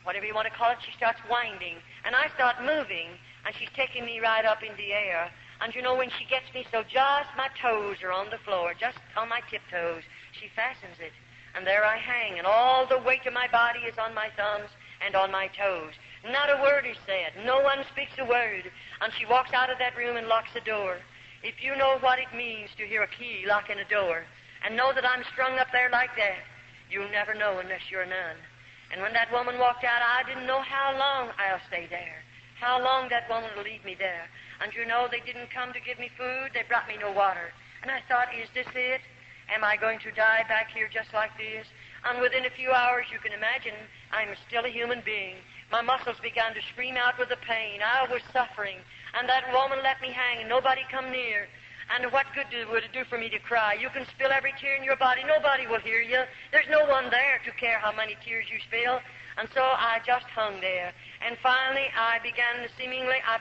whatever you want to call it, she starts winding. And I start moving, and she's taking me right up in the air. And when she gets me so just my toes are on the floor, just on my tiptoes, she fastens it. And there I hang, and all the weight of my body is on my thumbs and on my toes. Not a word is said. No one speaks a word. And she walks out of that room and locks the door. If you know what it means to hear a key locking a door and know that I'm strung up there like that, you'll never know unless you're a nun. And when that woman walked out, I didn't know how long I'll stay there, how long that woman will leave me there. And they didn't come to give me food. They brought me no water. And I thought, is this it? Am I going to die back here just like this? And within a few hours, you can imagine, I'm still a human being. My muscles began to scream out with the pain. I was suffering. And that woman let me hang, and nobody come near. And what good would it do for me to cry? You can spill every tear in your body. Nobody will hear you. There's no one there to care how many tears you spill. And so I just hung there. And finally, I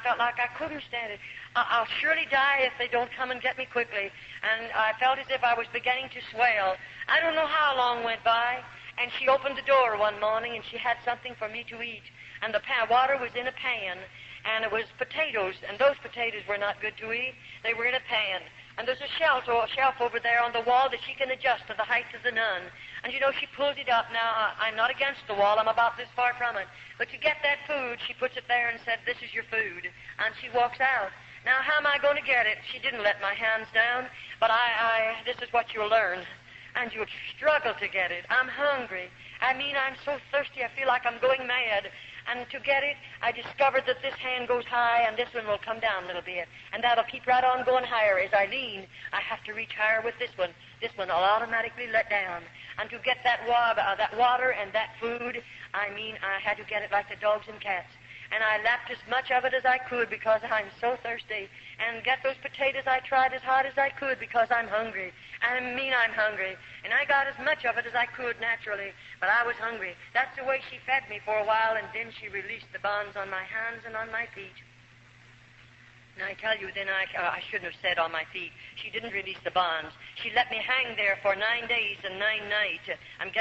felt like I couldn't stand it. I'll surely die if they don't come and get me quickly. And I felt as if I was beginning to swell. I don't know how long went by. And she opened the door one morning, and she had something for me to eat. And the water was in a pan. And it was potatoes, and those potatoes were not good to eat. They were in a pan. And there's a shelf over there on the wall that she can adjust to the height of the nun. And she pulled it up. Now, I'm not against the wall. I'm about this far from it. But to get that food, she puts it there and said, this is your food. And she walks out. Now, how am I going to get it? She didn't let my hands down. But this is what you'll learn. And you'll struggle to get it. I'm hungry. I'm so thirsty. I feel like I'm going mad. And to get it, I discovered that this hand goes high and this one will come down a little bit. And that'll keep right on going higher. As I lean, I have to reach higher with this one. This one will automatically let down. And to get that water and that food, I had to get it like the dogs and cats. And I lapped as much of it as I could because I'm so thirsty. And get those potatoes, I tried as hard as I could because I'm hungry. I'm hungry. And I got as much of it as I could naturally, but I was hungry. That's the way she fed me for a while, and then she released the bonds on my hands and on my feet. And I tell you, then I shouldn't have said on my feet. She didn't release the bonds. She let me hang there for 9 days and 9 nights. I'm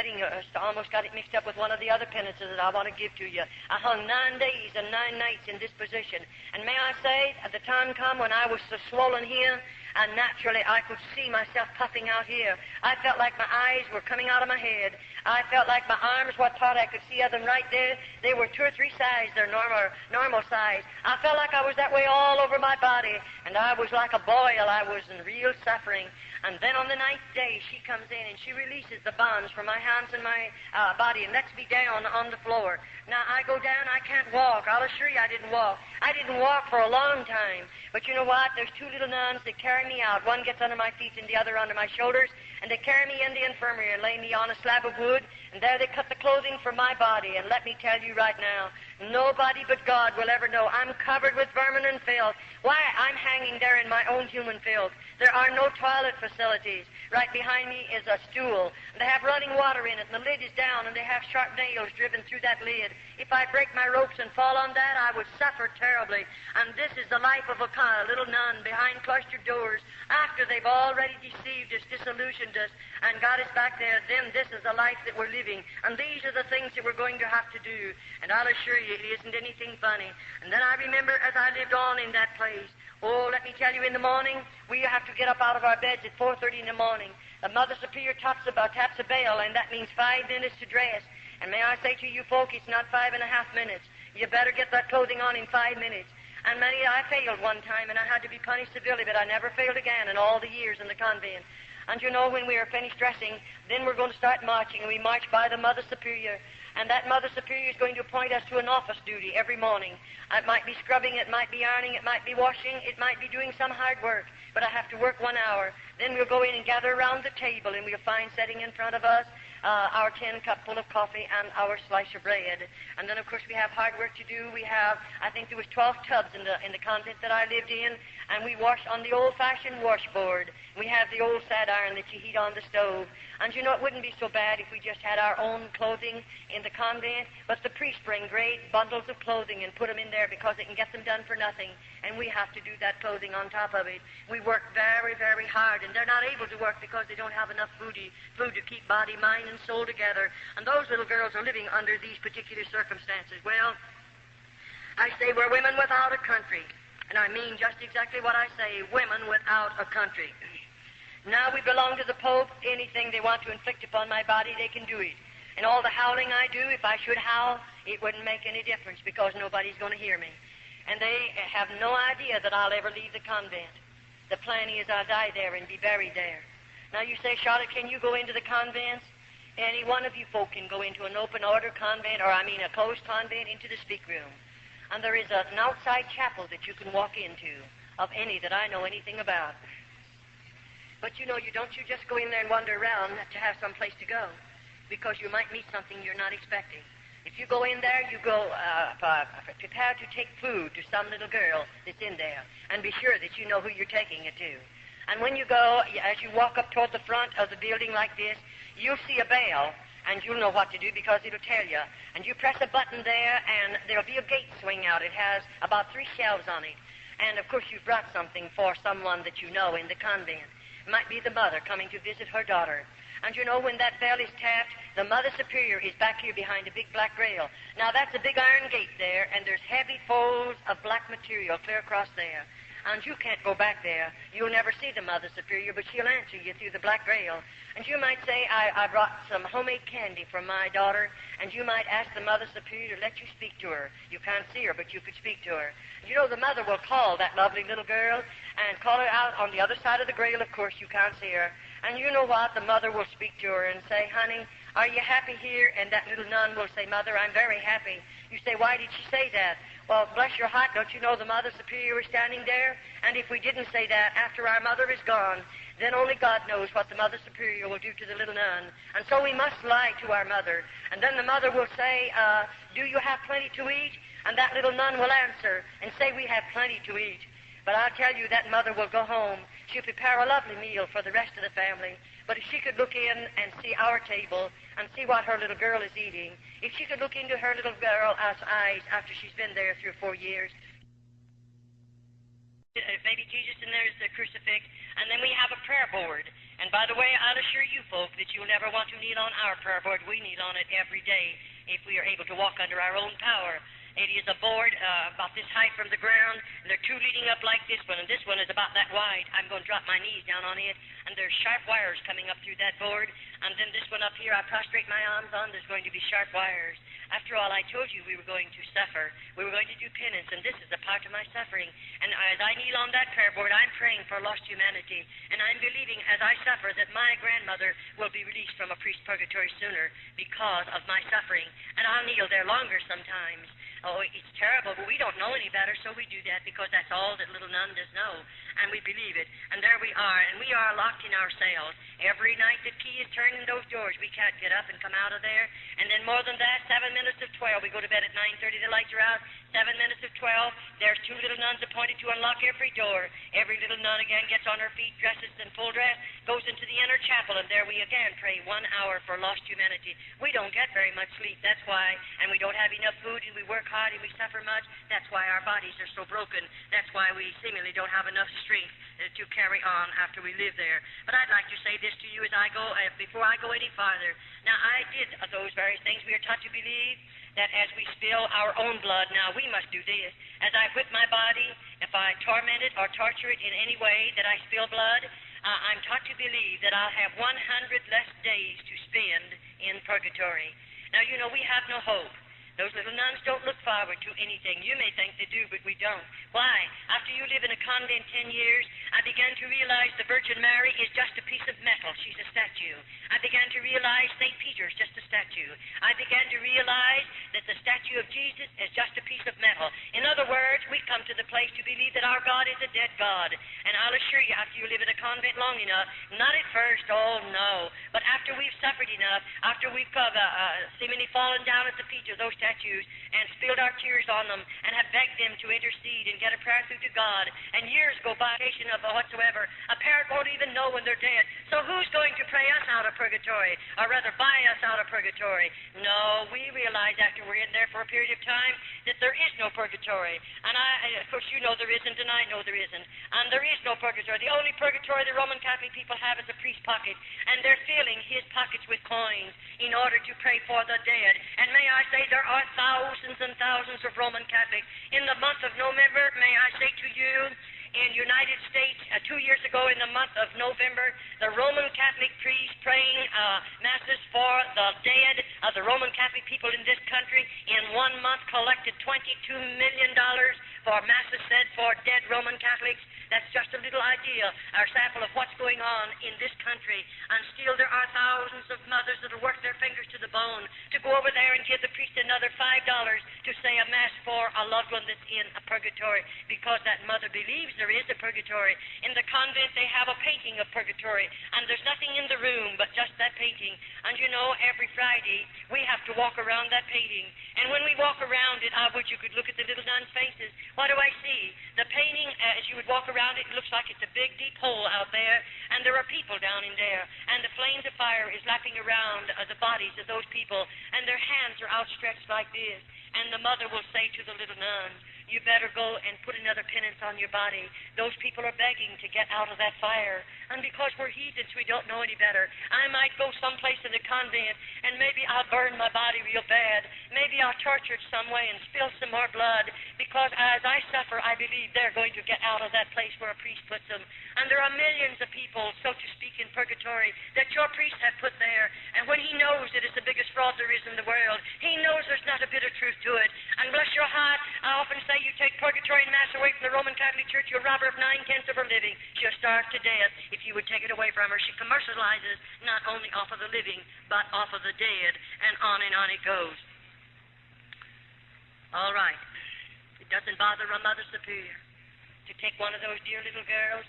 almost got it mixed up with one of the other penances that I want to give to you. I hung 9 days and 9 nights in this position. And may I say, at the time come when I was so swollen here, and naturally I could see myself puffing out here. I felt like my eyes were coming out of my head. I felt like my arms, what part I could see of them right there, they were 2 or 3 sizes, their normal size. I felt like I was that way all over my body, and I was like a boil. I was in real suffering. And then on the 9th day, she comes in and she releases the bonds from my hands and my body and lets me down on the floor. Now, I go down, I can't walk. I'll assure you I didn't walk. I didn't walk for a long time. But you know what? There's 2 little nuns that carry me out. One gets under my feet and the other under my shoulders. And they carry me in the infirmary and lay me on a slab of wood. And there they cut the clothing from my body. And let me tell you right now, nobody but God will ever know. I'm covered with vermin and filth. Why? I'm hanging there in my own human filth. There are no toilet facilities. Right behind me is a stool. They have running water in it, and the lid is down, and they have sharp nails driven through that lid. If I break my ropes and fall on that, I would suffer terribly. And this is the life of a little nun behind cloistered doors. After they've already deceived us, disillusioned us, and got us back there, then this is the life that we're living. And these are the things that we're going to have to do. And I'll assure you, it isn't anything funny. And then I remember as I lived on in that place, let me tell you, in the morning, we have to get up out of our beds at 4:30 in the morning. The Mother Superior taps a bell, and that means 5 minutes to dress. And may I say to you folk, it's not 5.5 minutes. You better get that clothing on in 5 minutes. And I failed one time, and I had to be punished severely, but I never failed again in all the years in the convent. And when we are finished dressing, then we're going to start marching, and we march by the Mother Superior. And that Mother Superior is going to appoint us to an office duty every morning. It might be scrubbing, it might be ironing, it might be washing, it might be doing some hard work. But I have to work 1 hour. Then we'll go in and gather around the table, and we'll find setting in front of us our tin cup full of coffee and our slice of bread. And then, of course, we have hard work to do. We have, I think there was 12 tubs in the convent that I lived in, and we wash on the old-fashioned washboard. We have the old sad iron that you heat on the stove. And you know, it wouldn't be so bad if we just had our own clothing in the convent, but the priests bring great bundles of clothing and put them in there because they can get them done for nothing, and we have to do that clothing on top of it. We work very, very hard, and they're not able to work because they don't have enough food to keep body, mind, and soul together, and those little girls are living under these particular circumstances. Well, I say we're women without a country, and I mean just exactly what I say, women without a country. Now we belong to the Pope. Anything they want to inflict upon my body, they can do it. And all the howling I do, if I should howl, it wouldn't make any difference because nobody's going to hear me. And they have no idea that I'll ever leave the convent. The plan is I'll die there and be buried there. Now you say, Charlotte, can you go into the convents? Any one of you folk can go into an open order convent, or a closed convent, into the speak room. And there is an outside chapel that you can walk into, of any that I know anything about. But you know, you just go in there and wander around to have some place to go, because you might meet something you're not expecting. If you go in there, you go prepared to take food to some little girl that's in there, and be sure that you know who you're taking it to. And when you go, as you walk up toward the front of the building like this, you'll see a bell, and you'll know what to do because it'll tell you. And you press a button there, and there'll be a gate swing out. It has about 3 shelves on it. And, of course, you've brought something for someone that you know in the convent. It might be the mother coming to visit her daughter. And you know, when that bell is tapped, the Mother Superior is back here behind a big black rail. Now, that's a big iron gate there, and there's heavy folds of black material clear across there. And you can't go back there. You'll never see the Mother Superior, but she'll answer you through the black rail. And you might say, I brought some homemade candy from my daughter, and you might ask the Mother Superior to let you speak to her. You can't see her, but you could speak to her. You know, the mother will call that lovely little girl and call her out on the other side of the rail. Of course, you can't see her. And you know what? The mother will speak to her and say, honey, are you happy here? And that little nun will say, Mother, I'm very happy. You say, why did she say that? Well, bless your heart, don't you know the Mother Superior is standing there? And if we didn't say that after our mother is gone, then only God knows what the Mother Superior will do to the little nun. And so we must lie to our mother. And then the mother will say, do you have plenty to eat? And that little nun will answer and say, we have plenty to eat. But I'll tell you, that mother will go home. She'll prepare a lovely meal for the rest of the family. But if she could look in and see our table and see what her little girl is eating, if she could look into her little girl's eyes after she's been there 3 or 4 years, maybe Jesus, and there's the crucifix, and then we have a prayer board. And by the way, I'll assure you folk that you'll never want to kneel on our prayer board. We kneel on it every day if we are able to walk under our own power. It is a board about this height from the ground, and there are 2 leading up like this one, and this one is about that wide. I'm going to drop my knees down on it, and there's sharp wires coming up through that board, and then this one up here I prostrate my arms on, there's going to be sharp wires. After all, I told you we were going to suffer. We were going to do penance, and this is a part of my suffering. And as I kneel on that prayer board, I'm praying for lost humanity, and I'm believing as I suffer that my grandmother will be released from a priest's purgatory sooner because of my suffering. And I'll kneel there longer sometimes. Oh, it's terrible, but we don't know any better, so we do that because that's all that little nun does know, and we believe it. And there we are, and we are locked in our cells. Every night the key is turned in those doors. We can't get up and come out of there. And then more than that, 7 minutes of 12. We go to bed at 9:30, the lights are out. 7 minutes of 12, there's 2 little nuns appointed to unlock every door. Every little nun again gets on her feet, dresses in full dress, goes into the inner chapel, and there we again pray 1 hour for lost humanity. We don't get very much sleep, that's why, and we don't have enough food, and we work hard, and we suffer much. That's why our bodies are so broken. That's why we seemingly don't have enough strength to carry on after we live there. But I'd like to say this to you as I go, before I go any farther. Now, I did those various things we are taught to believe, that as we spill our own blood, now we must do this. As I whip my body, if I torment it or torture it in any way that I spill blood, I'm taught to believe that I'll have 100 less days to spend in purgatory. Now, you know, we have no hope. Those little nuns don't look forward to anything. You may think they do, but we don't. Why? After you live in a convent 10 years, I began to realize the Virgin Mary is just a piece of metal. She's a statue. I began to realize St. Peter's just a statue. I began to realize that the statue of Jesus is just a piece of metal. In other words, we come to the place to believe that our God is a dead God. And I'll assure you, after you live in a convent long enough, not at first, oh no, but after we've suffered enough, after we've seemingly fallen down at the feet of those statues, statues and spilled our tears on them and have begged them to intercede and get a prayer through to God. And years go by, of whatsoever. A parent won't even know when they're dead. So who's going to pray us out of purgatory, or rather buy us out of purgatory? No, we realize after we're in there for a period of time that there is no purgatory. And of course, you know there isn't, and I know there isn't. And there is no purgatory. The only purgatory the Roman Catholic people have is a priest's pocket, and they're filling his pockets with coins in order to pray for the dead. And may I say, there are thousands and thousands of Roman Catholics. In the month of November, may I say to you, in United States, 2 years ago in the month of November, the Roman Catholic priests praying masses for the dead of the Roman Catholic people in this country in 1 month collected $22 million for masses said for dead Roman Catholics. That's just a little idea, or sample of what's going on in this country. And still there are thousands of mothers that will work their fingers to the bone to go over there and give the priest another $5 to say a mass for a loved one that's in a purgatory, because that mother believes there is a purgatory. In the convent they have a painting of purgatory, and there's nothing in the room but just that painting. And you know, every Friday we have to walk around that painting. And when we walk around it, I wish you could look at the little nuns' faces. What do I see? The painting, as you would walk around it, looks like it's a big, deep hole out there, and there are people down in there, and the flames of fire is lapping around the bodies of those people, and their hands are outstretched like this. And the mother will say to the little nun, you better go and put another penance on your body. Those people are begging to get out of that fire. And because we're heathens, we don't know any better. I might go someplace in the convent, and maybe I'll burn my body real bad. Maybe I'll torture it some way and spill some more blood, because as I suffer, I believe they're going to get out of that place where a priest puts them. And there are millions of people, so to speak, in purgatory that your priest have put there. And when he knows that it's the biggest fraud there is in the world, he knows there's not a bit of truth to it. And bless your heart, I often say, you take purgatory and mass away from the Roman Catholic Church, you'll rob her of 9/10 of her living. She'll starve to death if you would take it away from her. She commercializes not only off of the living, but off of the dead, and on it goes. All right. It doesn't bother a Mother Superior to take one of those dear little girls.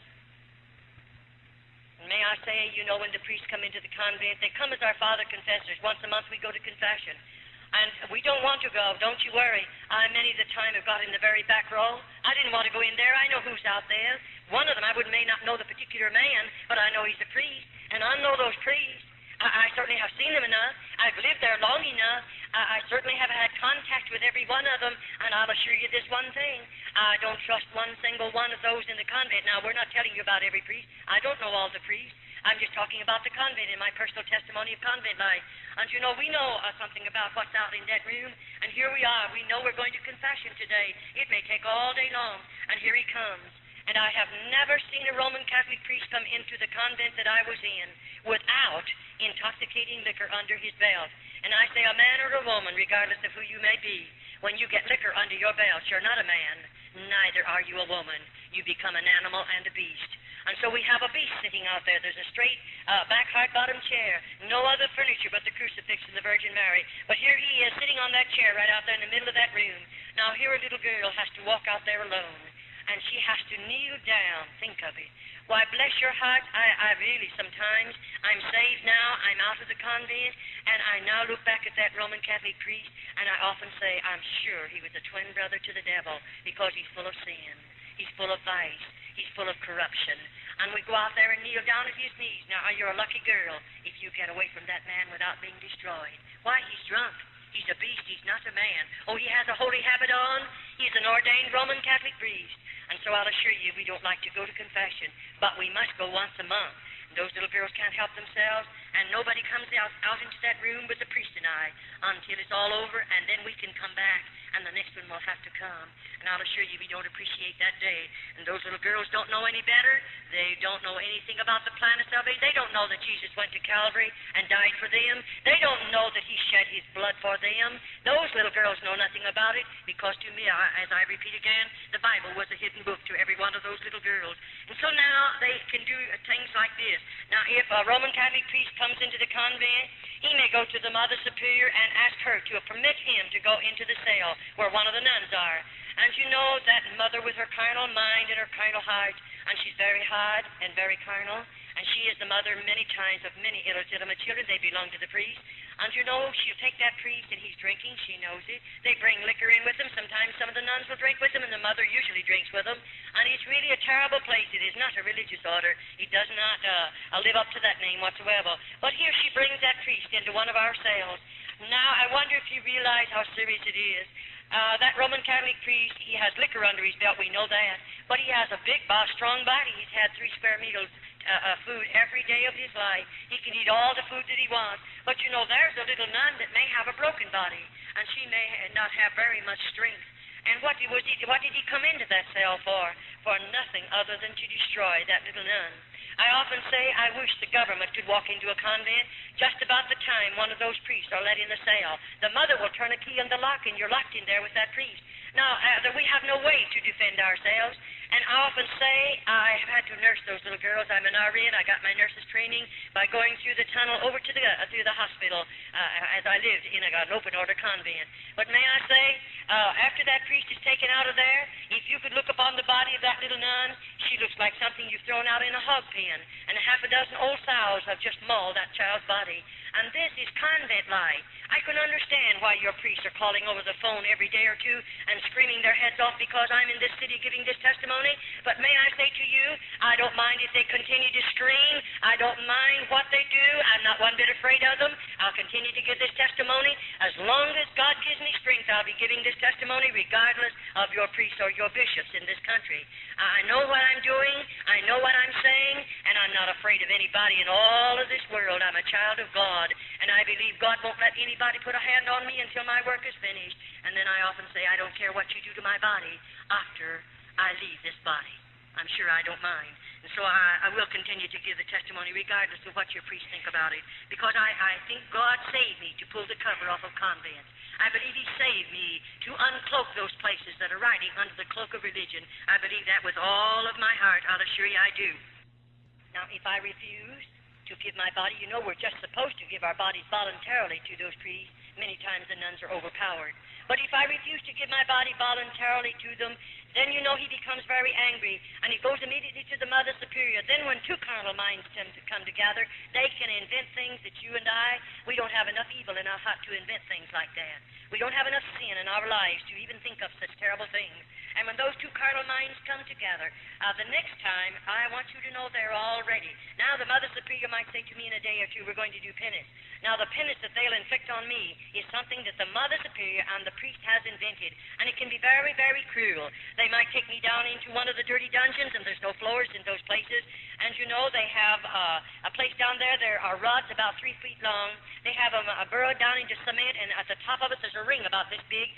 And may I say, you know, when the priests come into the convent, they come as our Father Confessors. Once a month we go to confession. And we don't want to go, don't you worry. I many of the time have got in the very back row. I didn't want to go in there. I know who's out there. One of them, I may not know the particular man, but I know he's a priest, and I know those priests. I certainly have seen them enough. I've lived there long enough. I certainly have had contact with every one of them, and I'll assure you this one thing. I don't trust one single one of those in the convent. Now, we're not telling you about every priest. I don't know all the priests. I'm just talking about the convent in my personal testimony of convent life. And you know, we know something about what's out in that room, and here we are. We know we're going to confession today. It may take all day long, and here he comes. And I have never seen a Roman Catholic priest come into the convent that I was in without intoxicating liquor under his belt. And I say, a man or a woman, regardless of who you may be, when you get liquor under your belt, you're not a man, neither are you a woman. You become an animal and a beast. And so we have a beast sitting out there. There's a straight back hard-bottom chair, no other furniture but the crucifix and the Virgin Mary. But here he is sitting on that chair right out there in the middle of that room. Now here a little girl has to walk out there alone, and she has to kneel down. Think of it. Why, bless your heart, I really sometimes, I'm saved now, I'm out of the convent, and I now look back at that Roman Catholic priest, and I often say, I'm sure he was a twin brother to the devil, because he's full of sin, he's full of vice, he's full of corruption. And we go out there and kneel down at his knees. Now, you're a lucky girl if you get away from that man without being destroyed. Why, he's drunk. He's a beast. He's not a man. Oh, he has a holy habit on. He's an ordained Roman Catholic priest. And so I'll assure you, we don't like to go to confession, but we must go once a month. Those little girls can't help themselves, and nobody comes out into that room but the priest and I until it's all over, and then we can come back, and the next one will have to come. And I'll assure you, we don't appreciate that day. And those little girls don't know any better. They don't know anything about the plan of salvation. They don't know that Jesus went to Calvary and died for them. They don't know that he shed his blood for them. Those little girls know nothing about it, because to me, as I repeat again, the Bible was a hidden book to every one of those little girls. And so now they can do things like this. Now, if a Roman Catholic priest comes into the convent, he may go to the Mother Superior and ask her to permit him to go into the cell where one of the nuns are. And you know that mother with her carnal mind and her carnal heart, and she's very hard and very carnal, and she is the mother many times of many illegitimate children. They belong to the priest. And you know, she'll take that priest and he's drinking. She knows it. They bring liquor in with them. Sometimes some of the nuns will drink with them, and the mother usually drinks with them. And it's really a terrible place. It is not a religious order. It does not live up to that name whatsoever. But here she brings that priest into one of our cells. Now, I wonder if you realize how serious it is. That Roman Catholic priest, he has liquor under his belt, we know that. But he has a big, strong body. He's had 3 square meals food every day of his life. He can eat all the food that he wants. But you know, there's a little nun that may have a broken body, and she may not have very much strength. And what did he come into that cell for? For nothing other than to destroy that little nun. I often say I wish the government could walk into a convent just about the time one of those priests are let in the cell. The mother will turn a key in the lock, and you're locked in there with that priest. Now, we have no way to defend ourselves, and I often say I have had to nurse those little girls. I'm an RN. I got my nurse's training by going through the tunnel over to through the hospital as I lived in an open order convent. But may I say, after that priest is taken out of there, if you could look upon the body of that little nun, she looks like something you've thrown out in a hog pen, and half a dozen old sows have just mauled that child's body. And this is convent life. I can understand why your priests are calling over the phone every day or two and screaming their heads off because I'm in this city giving this testimony. But may I say to you, I don't mind if they continue to scream. I don't mind what they do. I'm not one bit afraid of them. I'll continue to give this testimony. As long as God gives me strength, I'll be giving this testimony regardless of your priests or your bishops in this country. I know what I'm doing. I know what I'm saying. And I'm not afraid of anybody in all of this world. I'm a child of God. And I believe God won't let anybody put a hand on me until my work is finished. And then I often say, I don't care what you do to my body after I leave this body. I'm sure I don't mind. And so I will continue to give the testimony regardless of what your priests think about it. Because I think God saved me to pull the cover off of convents. I believe He saved me to uncloak those places that are riding under the cloak of religion. I believe that with all of my heart. I'll assure you I do. Now, if I refuse to give my body, you know we're just supposed to give our bodies voluntarily to those priests. Many times the nuns are overpowered. But if I refuse to give my body voluntarily to them, then you know he becomes very angry, and he goes immediately to the Mother Superior. Then when 2 carnal minds come together, they can invent things that you and we don't have enough evil in our heart to invent things like that. We don't have enough sin in our lives to even think of such terrible things. And when those 2 carnal minds come together, the next time, I want you to know they're all ready. Now, the Mother Superior might say to me in a day or two, we're going to do penance. Now, the penance that they'll inflict on me is something that the Mother Superior and the priest has invented, and it can be very, very cruel. They might take me down into one of the dirty dungeons, and there's no floors in those places. And you know, they have a place down there. There are rods about 3 feet long. They have a burrow down into cement, and at the top of it, there's a ring about this big,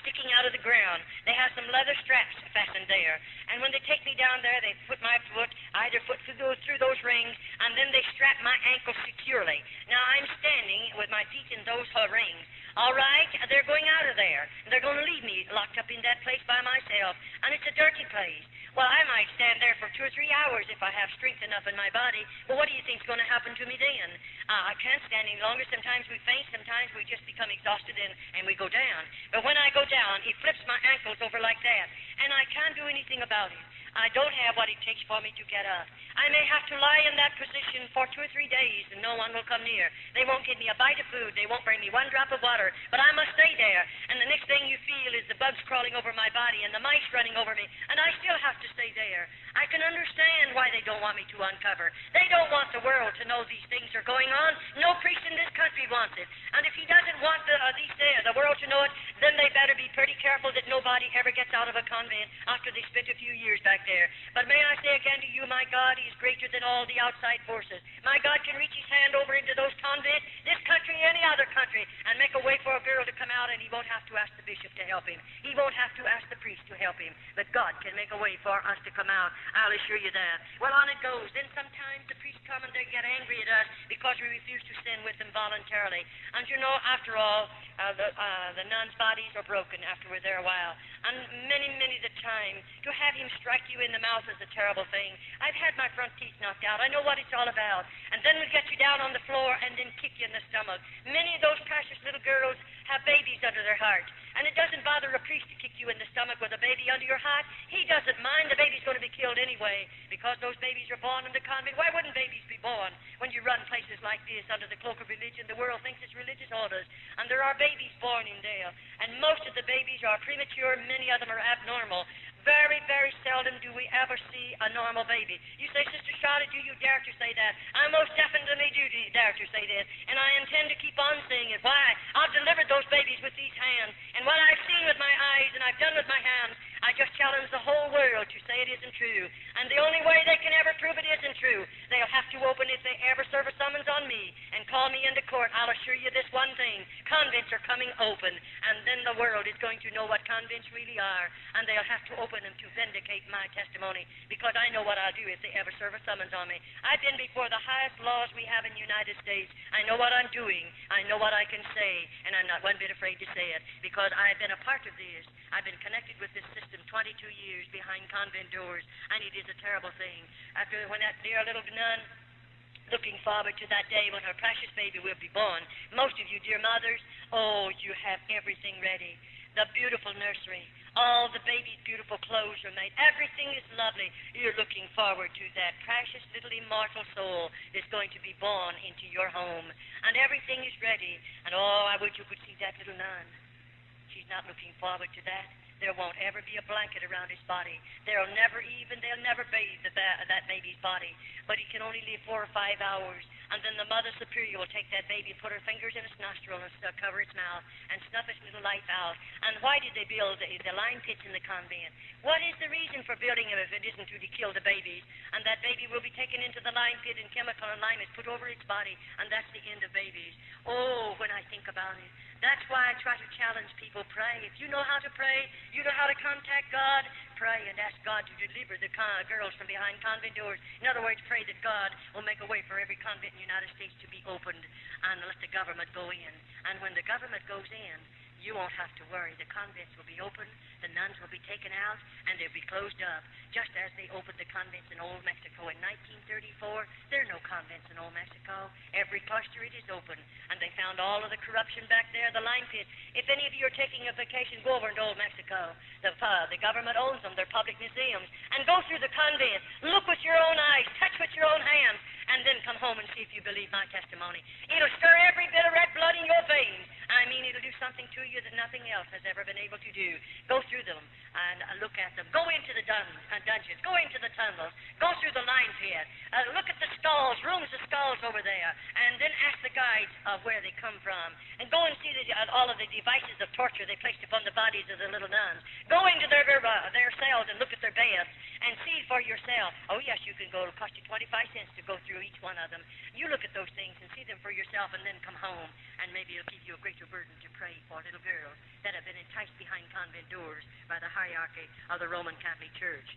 sticking out of the ground. They have some leather straps fastened there. And when they take me down there, they put my foot, either foot through those rings, and then they strap my ankle securely. Now, I'm standing with my feet in those rings. All right, they're going out of there. They're going to leave me locked up in that place by myself, and it's a dirty place. Well, I might stand there for 2 or 3 hours if I have strength enough in my body. But what do you think's going to happen to me then? I can't stand any longer. Sometimes we faint. Sometimes we just become exhausted and we go down. But when I go down, he flips my ankles over like that, and I can't do anything about it. I don't have what it takes for me to get up. I may have to lie in that position for 2 or 3 days, and no one will come near. They won't give me a bite of food. They won't bring me 1 drop of water. But I must stay there. And the next thing you feel is the bugs crawling over my body and the mice running over me, and I still have to stay there. I can understand why they don't want me to uncover. They don't want the world to know these things are going on. No priest in this country wants it. And if he doesn't want the world to know it, then they better be pretty careful that nobody ever gets out of a convent after they spent a few years back there. But may I say again to you, my God, He is greater than all the outside forces. My God can reach His hand over into those convents, this country, any other country, and make a way for a girl to come out, and He won't have to ask the bishop to help him. He won't have to ask the priest to help him. But God can make a way for us to come out. I'll assure you that. Well, on it goes. Then sometimes the priests come and they get angry at us because we refuse to sin with them voluntarily. And you know, after all, the nuns' bodies are broken after we're there a while. And many the time, to have him strike you in the mouth is a terrible thing. I've had my front teeth knocked out. I know what it's all about. And then we'll get you down on the floor and then kick you in the stomach. Many of those precious little girls have babies under their heart. And it doesn't bother a priest to kick you in the stomach stomach with a baby under your heart, he doesn't mind. The baby's going to be killed anyway because those babies are born in the convent. Why wouldn't babies be born when you run places like this under the cloak of religion? The world thinks it's religious orders, and there are babies born in there, and most of the babies are premature. Many of them are abnormal. Very, very seldom do we ever see a normal baby. You say, Sister Charlotte, do you dare to say that? I most definitely do dare to say that, and I intend to keep on saying it. Why? I've delivered those babies with these hands, and what I've seen with my eyes and I've done with my hands, I just challenge the whole world to say it isn't true. And the only way they can ever prove it isn't true, they'll have to open, if they ever serve a summons on me and call me into court, I'll assure you this one thing: convents are coming open, and then the world is going to know what convents really are, and they'll have to open them to vindicate my testimony, because I know what I'll do if they ever serve a summons on me. I've been before the highest laws we have in the United States. I know what I'm doing. I know what I can say, and I'm not one bit afraid to say it, because I've been a part of this. I've been connected with this system 22 years behind convent doors, and it is a terrible thing. After when that dear little nun, looking forward to that day when her precious baby will be born. Most of you, dear mothers, oh, you have everything ready. The beautiful nursery, all the baby's beautiful clothes are made. Everything is lovely. You're looking forward to that precious little immortal soul that's going to be born into your home. And everything is ready. And oh, I wish you could see that little nun. She's not looking forward to that. There won't ever be a blanket around his body. They'll never bathe that baby's body. But he can only live 4 or 5 hours. And then the Mother Superior will take that baby, put her fingers in its nostril and cover its mouth and snuff its little life out. And why did they build the lime pits in the convent? What is the reason for building them if it isn't to kill the babies? And that baby will be taken into the lime pit, and chemical and lime is put over its body, and that's the end of babies. Oh, when I think about it. That's why I try to challenge people. Pray. If you know how to pray, you know how to contact God, pray and ask God to deliver the girls from behind convent doors. In other words, pray that God will make a way for every convent in the United States to be opened and let the government go in. And when the government goes in, you won't have to worry. The convents will be open, the nuns will be taken out, and they'll be closed up, just as they opened the convents in Old Mexico in 1934. There are no convents in Old Mexico. Every cluster, it is open, and they found all of the corruption back there, the lime pits. If any of you are taking a vacation, go over into Old Mexico. The government owns them. They're public museums. And go through the convent. Look with your own eyes. Touch with your own hands. And then come home and see if you believe my testimony. It'll stir every bit of red blood in your veins. I mean, it'll do something to you that nothing else has ever been able to do. Go through them and look at them. Go into the dungeons. Go into the tunnels. Go through the lime pit. Look at the stalls, rooms of stalls over there. And then ask the guides of where they come from. And go and see all of the devices of torture they placed upon the bodies of the little nuns. Go into their cells and look at their beds and see for yourself. Oh, yes, you can go. It'll cost you 25 cents to go through each one of them. You look at those things and see them for yourself, and then come home, and maybe it'll give you a greater burden to pray for little girls that have been enticed behind convent doors by the hierarchy of the Roman Catholic Church.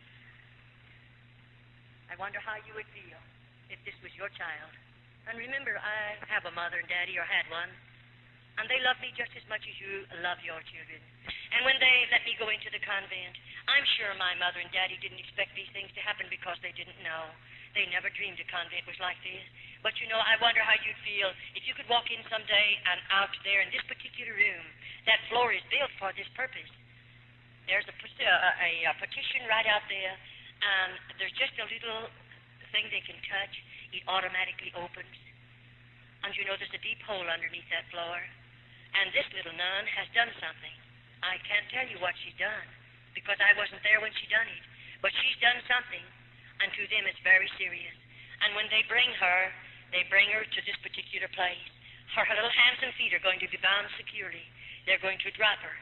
I wonder how you would feel if this was your child. And remember, I have a mother and daddy, or had one, and they love me just as much as you love your children. And when they let me go into the convent, I'm sure my mother and daddy didn't expect these things to happen because they didn't know. They never dreamed a convent was like this. But you know, I wonder how you'd feel if you could walk in someday and out there in this particular room. That floor is built for this purpose. There's a partition right out there, and there's just a little thing they can touch. It automatically opens. And you know, there's a deep hole underneath that floor. And this little nun has done something. I can't tell you what she's done, because I wasn't there when she done it. But she's done something, and to them it's very serious. And when they bring her to this particular place. Her little hands and feet are going to be bound securely. They're going to drop her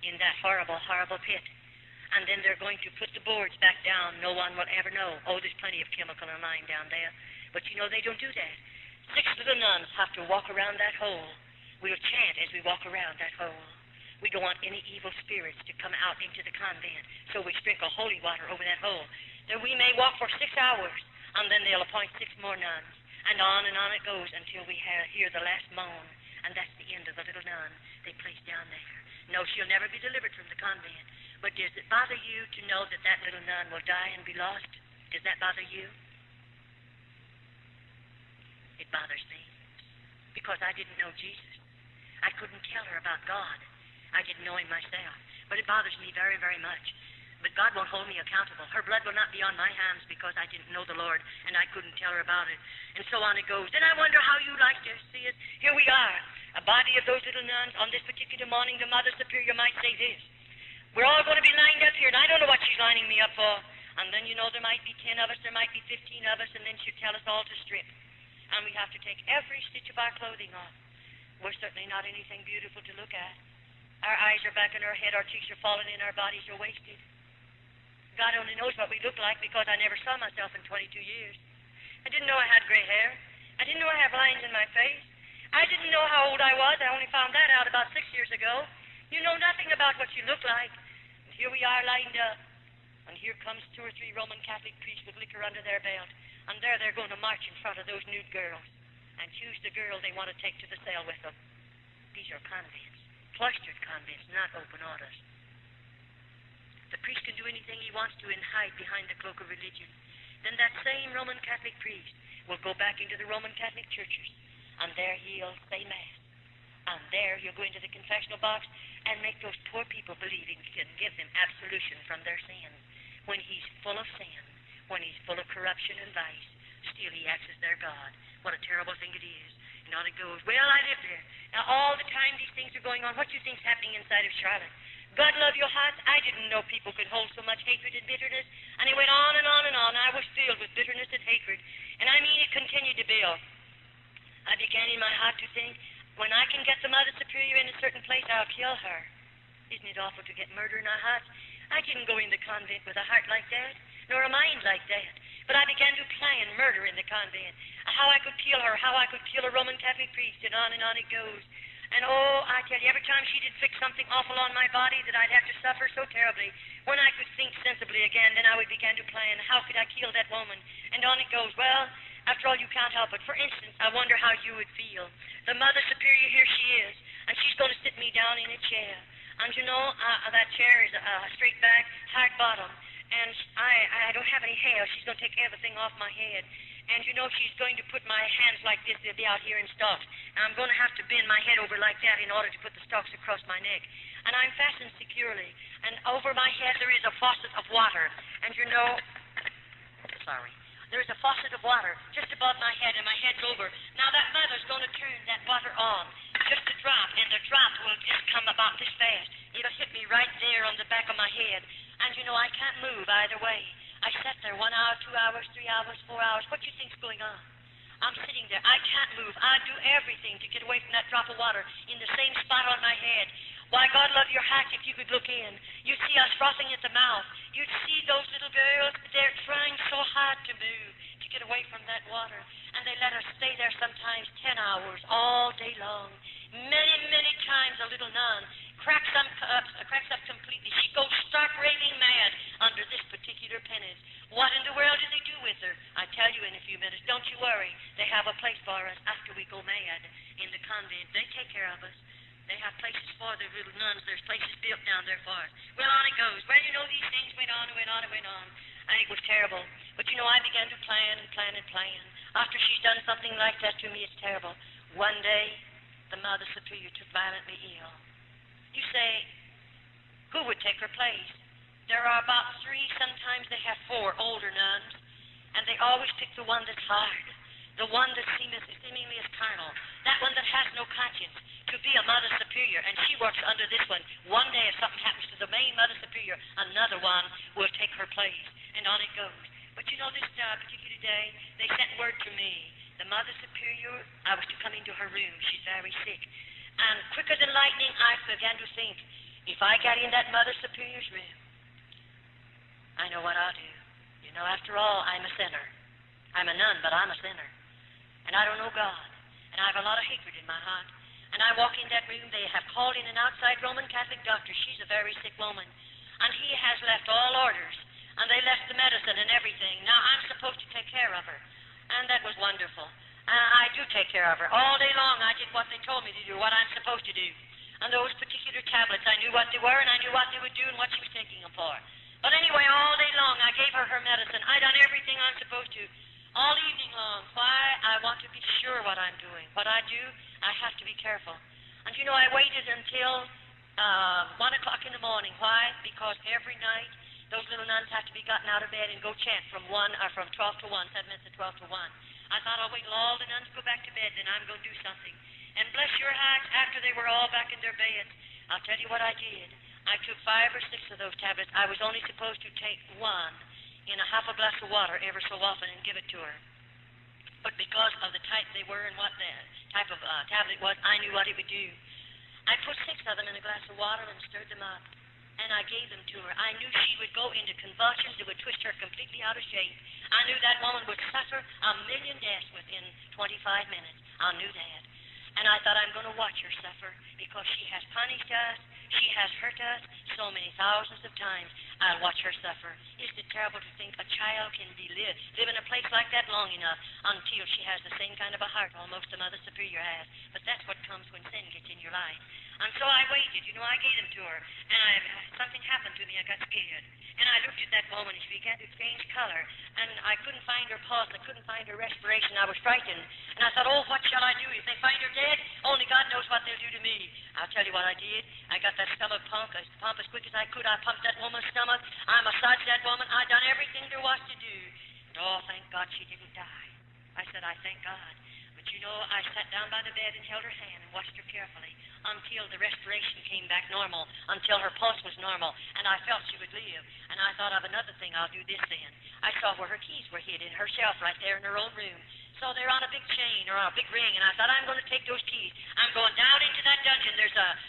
in that horrible, horrible pit. And then they're going to put the boards back down. No one will ever know. Oh, there's plenty of chemical and lime down there. But you know, they don't do that. 6 little nuns have to walk around that hole. We'll chant as we walk around that hole. We don't want any evil spirits to come out into the convent, so we sprinkle holy water over that hole. Then we may walk for 6 hours, and then they'll appoint 6 more nuns. And on it goes until we hear the last moan, and that's the end of the little nun they place down there. No, she'll never be delivered from the convent. But does it bother you to know that that little nun will die and be lost? Does that bother you? It bothers me, because I didn't know Jesus. I couldn't tell her about God. I didn't know him myself. But it bothers me very, very much. But God won't hold me accountable. Her blood will not be on my hands because I didn't know the Lord and I couldn't tell her about it. And so on it goes. Then I wonder how you like to see it. Here we are, a body of those little nuns. On this particular morning, the Mother Superior might say this. We're all going to be lined up here, and I don't know what she's lining me up for. And then, you know, there might be 10 of us, there might be 15 of us, and then she'll tell us all to strip. And we have to take every stitch of our clothing off. We're certainly not anything beautiful to look at. Our eyes are back in our head, our cheeks are falling in, our bodies are wasted. God only knows what we look like because I never saw myself in 22 years. I didn't know I had gray hair. I didn't know I had lines in my face. I didn't know how old I was. I only found that out about 6 years ago. You know nothing about what you look like. And here we are lined up. And here comes 2 or 3 Roman Catholic priests with liquor under their belt. And there they're going to march in front of those nude girls and choose the girl they want to take to the cell with them. These are convents, cloistered convents, not open orders. The priest can do anything he wants to and hide behind the cloak of religion. Then that same Roman Catholic priest will go back into the Roman Catholic churches, and there he'll say Mass. And there he'll go into the confessional box and make those poor people believe he can give them absolution from their sins. When he's full of sin, when he's full of corruption and vice, still he acts as their God. What a terrible thing it is. And on it goes, well, I live there. Now, all the time these things are going on, what do you think's happening inside of Charlotte? God love your hearts. I didn't know people could hold so much hatred and bitterness. And it went on and on and on. I was filled with bitterness and hatred. And I mean, it continued to build. I began in my heart to think, when I can get the Mother Superior in a certain place, I'll kill her. Isn't it awful to get murder in our hearts? I didn't go in the convent with a heart like that, nor a mind like that. But I began to plan murder in the convent. How I could kill her, how I could kill a Roman Catholic priest, and on it goes. And oh, I tell you, every time she did fix something awful on my body that I'd have to suffer so terribly, when I could think sensibly again, then I would begin to plan, how could I kill that woman? And on it goes. Well, after all, you can't help it. For instance, I wonder how you would feel. The Mother Superior, here she is, and she's going to sit me down in a chair. And you know, that chair is straight back, hard bottom, and I don't have any hair. She's going to take everything off my head. And you know, she's going to put my hands like this. They'll be out here in stalks. And I'm going to have to bend my head over like that in order to put the stalks across my neck. And I'm fastened securely. And over my head there is a faucet of water. And you know, there is a faucet of water just above my head, and my head's over. Now that mother's going to turn that water on, just a drop, and the drop will just come about this fast. It'll hit me right there on the back of my head. And you know, I can't move either way. I sat there 1 hour, 2 hours, 3 hours, 4 hours. What do you think's going on? I'm sitting there. I can't move. I do everything to get away from that drop of water in the same spot on my head. Why, God love your heart, if you could look in. You'd see us frothing at the mouth. You'd see those little girls. They're trying so hard to move, to get away from that water. And they let us stay there sometimes 10 hours, all day long. Many, many times a little nun cracks up completely. She goes stark raving mad under this particular penance. What in the world do they do with her? I tell you in a few minutes. Don't you worry. They have a place for us after we go mad in the convent. They take care of us. They have places for the little nuns. There's places built down there for us. Well, on it goes. Well, you know, these things went on and went on and went on. And it was terrible. But, you know, I began to plan and plan and plan. After she's done something like that to me, it's terrible. One day, the Mother Superior took violently ill. You say, who would take her place? There are about 3, sometimes they have 4 older nuns, and they always pick the one that's hard, the one that seemingly is carnal, that one that has no conscience, to be a Mother Superior, and she works under this one. One day, if something happens to the main Mother Superior, another one will take her place, and on it goes. But you know, this particular day, they sent word to me. The Mother Superior, I was to come into her room. She's very sick. And quicker than lightning, I began to think, if I get in that Mother Superior's room, I know what I'll do. You know, after all, I'm a sinner. I'm a nun, but I'm a sinner. And I don't know God. And I have a lot of hatred in my heart. And I walk in that room. They have called in an outside Roman Catholic doctor. She's a very sick woman. And he has left all orders. And they left the medicine and everything. Now, I'm supposed to take care of her. And that was wonderful. I do take care of her. All day long, I did what they told me to do, what I'm supposed to do. And those particular tablets, I knew what they were, and I knew what they would do and what she was taking them for. But anyway, all day long, I gave her her medicine. I done everything I'm supposed to. All evening long. Why? I want to be sure what I'm doing. What I do, I have to be careful. And you know, I waited until 1 o'clock in the morning. Why? Because every night those little nuns have to be gotten out of bed and go chant from 12 to 1, 7 minutes to 12 to 1. I thought, I'll wait till all the nuns go back to bed, then I'm going to do something. And bless your hearts, after they were all back in their beds, I'll tell you what I did. I took 5 or 6 of those tablets. I was only supposed to take one in a half a glass of water ever so often and give it to her. But because of the type they were and what the type of tablet was, I knew what it would do. I put 6 of them in a glass of water and stirred them up, and I gave them to her. I knew she would go into convulsions that would twist her completely out of shape. I knew that woman would suffer 1,000,000 deaths within 25 minutes. I knew that. And I thought, I'm going to watch her suffer because she has punished us. She has hurt us so many thousands of times. I'll watch her suffer. Isn't it terrible to think a child can live in a place like that long enough until she has the same kind of a heart almost the Mother Superior has? But that's what comes when sin gets in your life. And so I waited. I gave them to her. And something happened to me. I got scared. And I looked at that woman, and she began to change color. And I couldn't find her pulse. I couldn't find her respiration. I was frightened. And I thought, oh, what shall I do? If they find her dead, only God knows what they'll do to me. I'll tell you what I did. I got that stomach pump as quick as I could. I pumped that woman's stomach. I massaged that woman. I done everything there was to do. And oh, thank God she didn't die. I said, I thank God. But I sat down by the bed and held her hand and watched her carefully until the respiration came back normal, until her pulse was normal, and I felt she would live. And I thought of another thing. I'll do this then. I saw where her keys were hid in her shelf right there in her own room. So they're on a big chain or on a big ring, and I thought, I'm going to take those keys. I'm going down into that dungeon.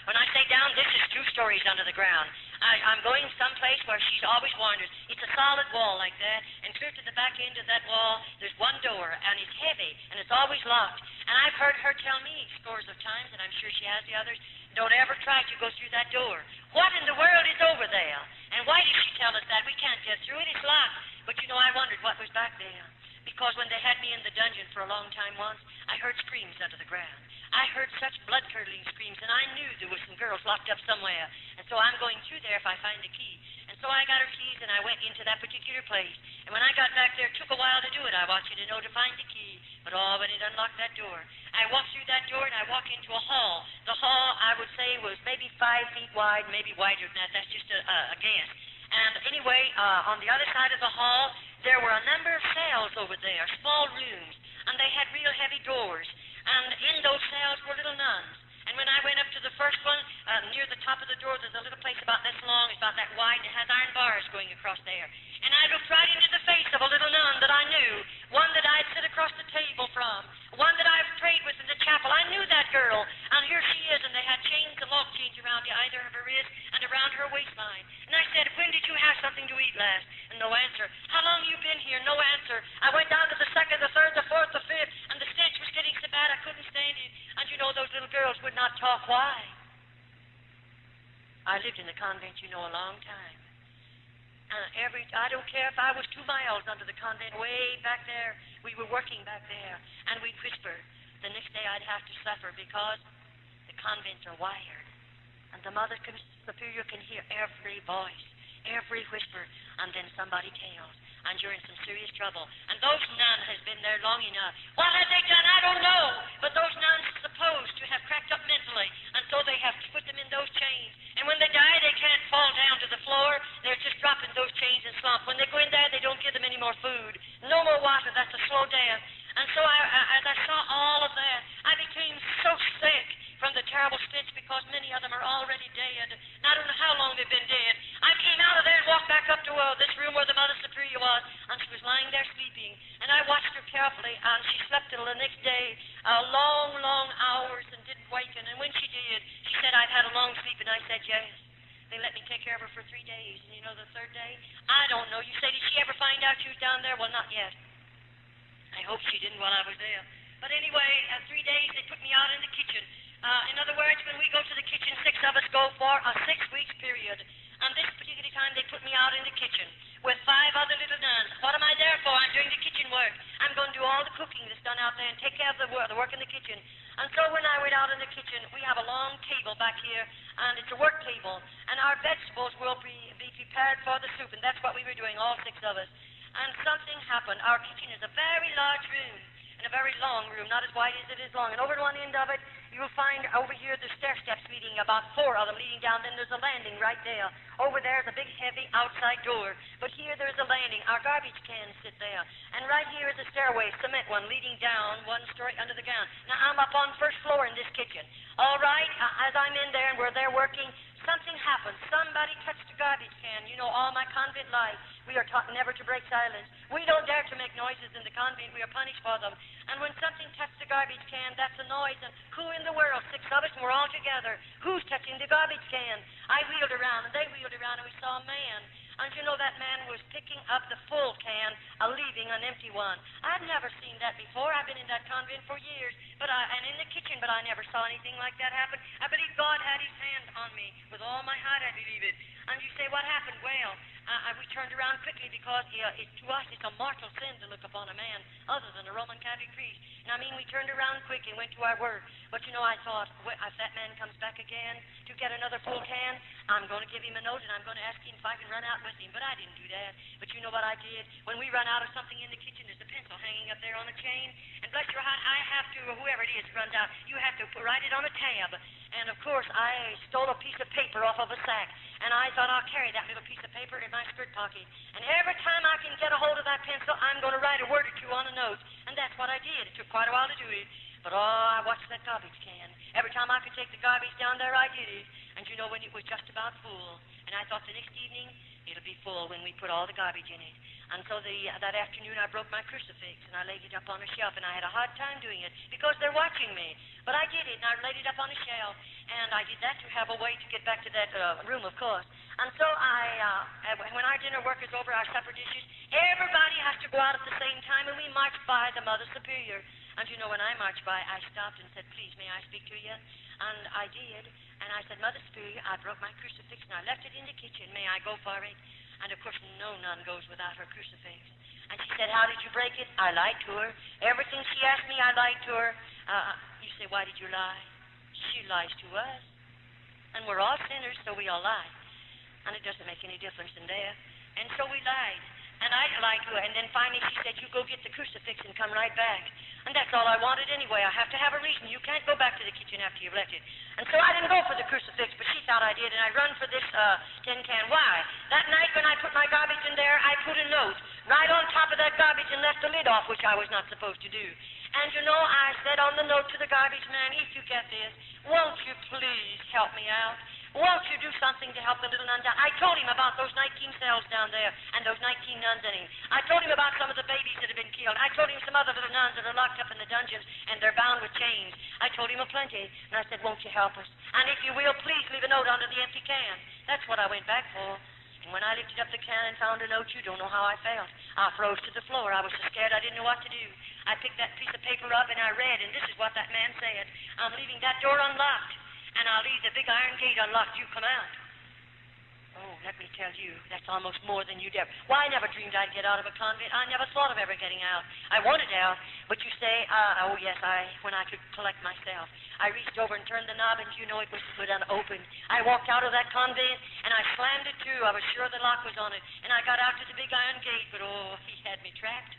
When I say down, this is 2 stories under the ground. I'm going someplace where she's always warned us. It's a solid wall like that, and clear to the back end of that wall, there's one door, and it's heavy, and it's always locked. And I've heard her tell me scores of times, and I'm sure she has the others, don't ever try to go through that door. What in the world is over there? And why did she tell us that? We can't get through it. It's locked. But I wondered what was back there. Because when they had me in the dungeon for a long time once, I heard screams under the ground. I heard such blood-curdling screams, and I knew there were some girls locked up somewhere. And so I'm going through there if I find the key. And so I got her keys, and I went into that particular place. And when I got back there, it took a while to do it, I want you to know, to find the key. But when it unlocked that door, I walked through that door, and I walked into a hall. The hall, I would say, was maybe 5 feet wide, maybe wider than that. That's just a guess. And anyway, on the other side of the hall, there were a number of cells over there, small rooms, and they had real heavy doors. And in those cells were little nuns. And when I went up to the first one, near the top of the door, there's a little place about this long, it's about that wide, and it has iron bars going across there. And I looked right into the face of a little nun that I knew, one that I'd sit across the table from, one that I've prayed with in the chapel. I knew that girl, and here she is, and they had chains and lock chains around either of her wrist and around her waistline. And I said, when did you have something to eat last? And no answer. How long you been here? No answer. I went down to the 2nd, the 3rd, the 4th, the 5th, and the stench was getting so bad I couldn't stand it. And those little girls would not talk. Why? I lived in the convent, a long time. I don't care if I was 2 miles under the convent, way back there. We were working back there, and we'd whisper. The next day I'd have to suffer because the convents are wired, and the Mother Superior can hear every voice, every whisper, and then somebody tells, and you're in some serious trouble. And those nuns has been there long enough. What have they done? I don't know. But those nuns are supposed to have cracked up mentally, and so they have put them in those chains. And when they die, they can't fall down to the floor. They're just dropping those chains and slump. When they go in there, they don't give them any more food. No more water. That's a slow death. And so as I saw all of that, I became so sick from the terrible stench because many of them are already dead. And I don't know how long they've been dead. I came out of there and walked back up to this room where the Mother Superior was, and she was lying there sleeping. And I watched her carefully, and she slept till the next day, long, long hours, and didn't waken. And when she did, she said, I've had a long sleep, and I said, yes. They let me take care of her for 3 days. And the 3rd day? I don't know. You say, did she ever find out she was down there? Well, not yet. I hope she didn't while I was there. But anyway, 3 days, they put me out in the kitchen. In other words, when we go to the kitchen, 6 of us go for a 6-week period. And this particular time, they put me out in the kitchen with 5 other little nuns. What am I there for? I'm doing the kitchen work. I'm going to do all the cooking that's done out there and take care of the work in the kitchen. And so when I went out in the kitchen, we have a long table back here, and it's a work table. And our vegetables will be prepared for the soup, and that's what we were doing, all 6 of us. And something happened. Our kitchen is a very large room, and a very long room, not as wide as it is long. And over at one end of it you'll find over here the stair steps leading, about 4 of them leading down. Then there's a landing right there. Over there is a big, heavy outside door. But here there's a landing. Our garbage cans sit there. And right here is a stairway, cement one, leading down 1 story under the ground. Now, I'm up on first floor in this kitchen. All right, as I'm in there and we're there working, something happened. Somebody touched a garbage can. You know, all my convent life, we are taught never to break silence. We don't dare to make noises in the convent. We are punished for them. And when something touched the garbage can, that's a noise. And who in the world? 6 of us, and we're all together. Who's touching the garbage can? I wheeled around, and they wheeled around, and we saw a man. And you know, that man was picking up the full can, leaving an empty one. I've never seen that before. I've been in that convent for years, and in the kitchen, but I never saw anything like that happen. I believe God had his hand on me. With all my heart, I believe it. And you say, what happened? Well, we turned around quickly because to us it's a mortal sin to look upon a man other than a Roman Catholic priest. And I mean, we turned around quick and went to our work. But you know, I thought, if that man comes back again to get another full can, I'm going to give him a note and I'm going to ask him if I can run out with him. But I didn't do that. But you know what I did? When we run out of something in the kitchen, there's a pencil hanging up there on a chain. And bless your heart, I have to, or whoever it is runs out, you have to write it on a tab. And of course, I stole a piece of paper off of a sack. And I thought I'll carry that little piece of paper in my skirt pocket. And every time I can get a hold of that pencil, I'm going to write a word or two on a note. And that's what I did. It took quite a while to do it. But I watched that garbage can. Every time I could take the garbage down there, I did it. And you know, when it was just about full. And I thought the next evening, it'll be full when we put all the garbage in it. And so that afternoon, I broke my crucifix, and I laid it up on a shelf, and I had a hard time doing it because they're watching me. But I did it, and I laid it up on a shelf, and I did that to have a way to get back to that room, of course. And so when our dinner work is over, our supper dishes, everybody has to go out at the same time, and we march by the Mother Superior. And you know, when I marched by, I stopped and said, please, may I speak to you? And I did. And I said, Mother Superior, I broke my crucifix, and I left it in the kitchen. May I go for it? And of course, no nun goes without her crucifix. And she said, how did you break it? I lied to her. Everything she asked me, I lied to her. You say, why did you lie? She lies to us. And we're all sinners, so we all lie. And it doesn't make any difference in there. And so we lied. And I lied to her. And then finally she said, you go get the crucifix and come right back. And that's all I wanted anyway. I have to have a reason. You can't go back to the kitchen after you've left it. And so I didn't go for the crucifix, but she thought I did, and I run for this tin can. Why? That night when I put my garbage in there, I put a note right on top of that garbage and left the lid off, which I was not supposed to do. And you know, I said on the note to the garbage man, if you get this, won't you please help me out? Won't you do something to help the little nun down? I told him about those 19 cells down there and those 19 nuns in him. I told him about some of the babies that have been killed. I told him some other little nuns that are locked up in the dungeons and they're bound with chains. I told him a plenty. And I said, won't you help us? And if you will, please leave a note under the empty can. That's what I went back for. And when I lifted up the can and found a note, you don't know how I felt. I froze to the floor. I was so scared I didn't know what to do. I picked that piece of paper up and I read, and this is what that man said. I'm leaving that door unlocked. And I'll leave the big iron gate unlocked. You come out. Oh, let me tell you, that's almost more than you'd ever. Why, I never dreamed I'd get out of a convent. I never thought of ever getting out. I wanted out, but you say, oh yes, when I could collect myself. I reached over and turned the knob, and you know it was put unopened. I walked out of that convent, and I slammed it to. I was sure the lock was on it. And I got out to the big iron gate, but oh, he had me trapped.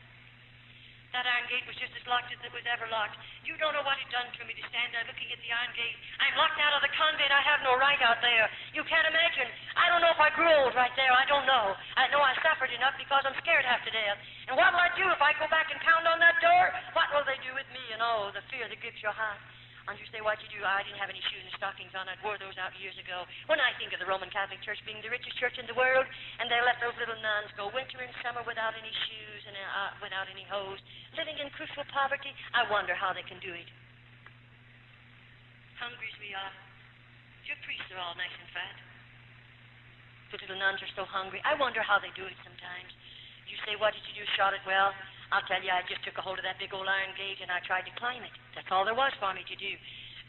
That iron gate was just as locked as it was ever locked. You don't know what it done to me to stand there looking at the iron gate. I'm locked out of the convent. I have no right out there. You can't imagine. I don't know if I grew old right there. I don't know. I know I suffered enough because I'm scared half to death. And what will I do if I go back and pound on that door? What will they do with me? And oh, the fear that grips your heart. And you say, what'd you do? I didn't have any shoes and stockings on. I wore those out years ago. When I think of the Roman Catholic Church being the richest church in the world, and they let those little nuns go winter and summer without any shoes and without any hose, living in crucial poverty, I wonder how they can do it. Hungry as we are. Your priests are all nice and fat. The little nuns are so hungry. I wonder how they do it sometimes. You say, what did you do, Charlotte? Well, I'll tell you, I just took a hold of that big old iron gate and I tried to climb it. That's all there was for me to do.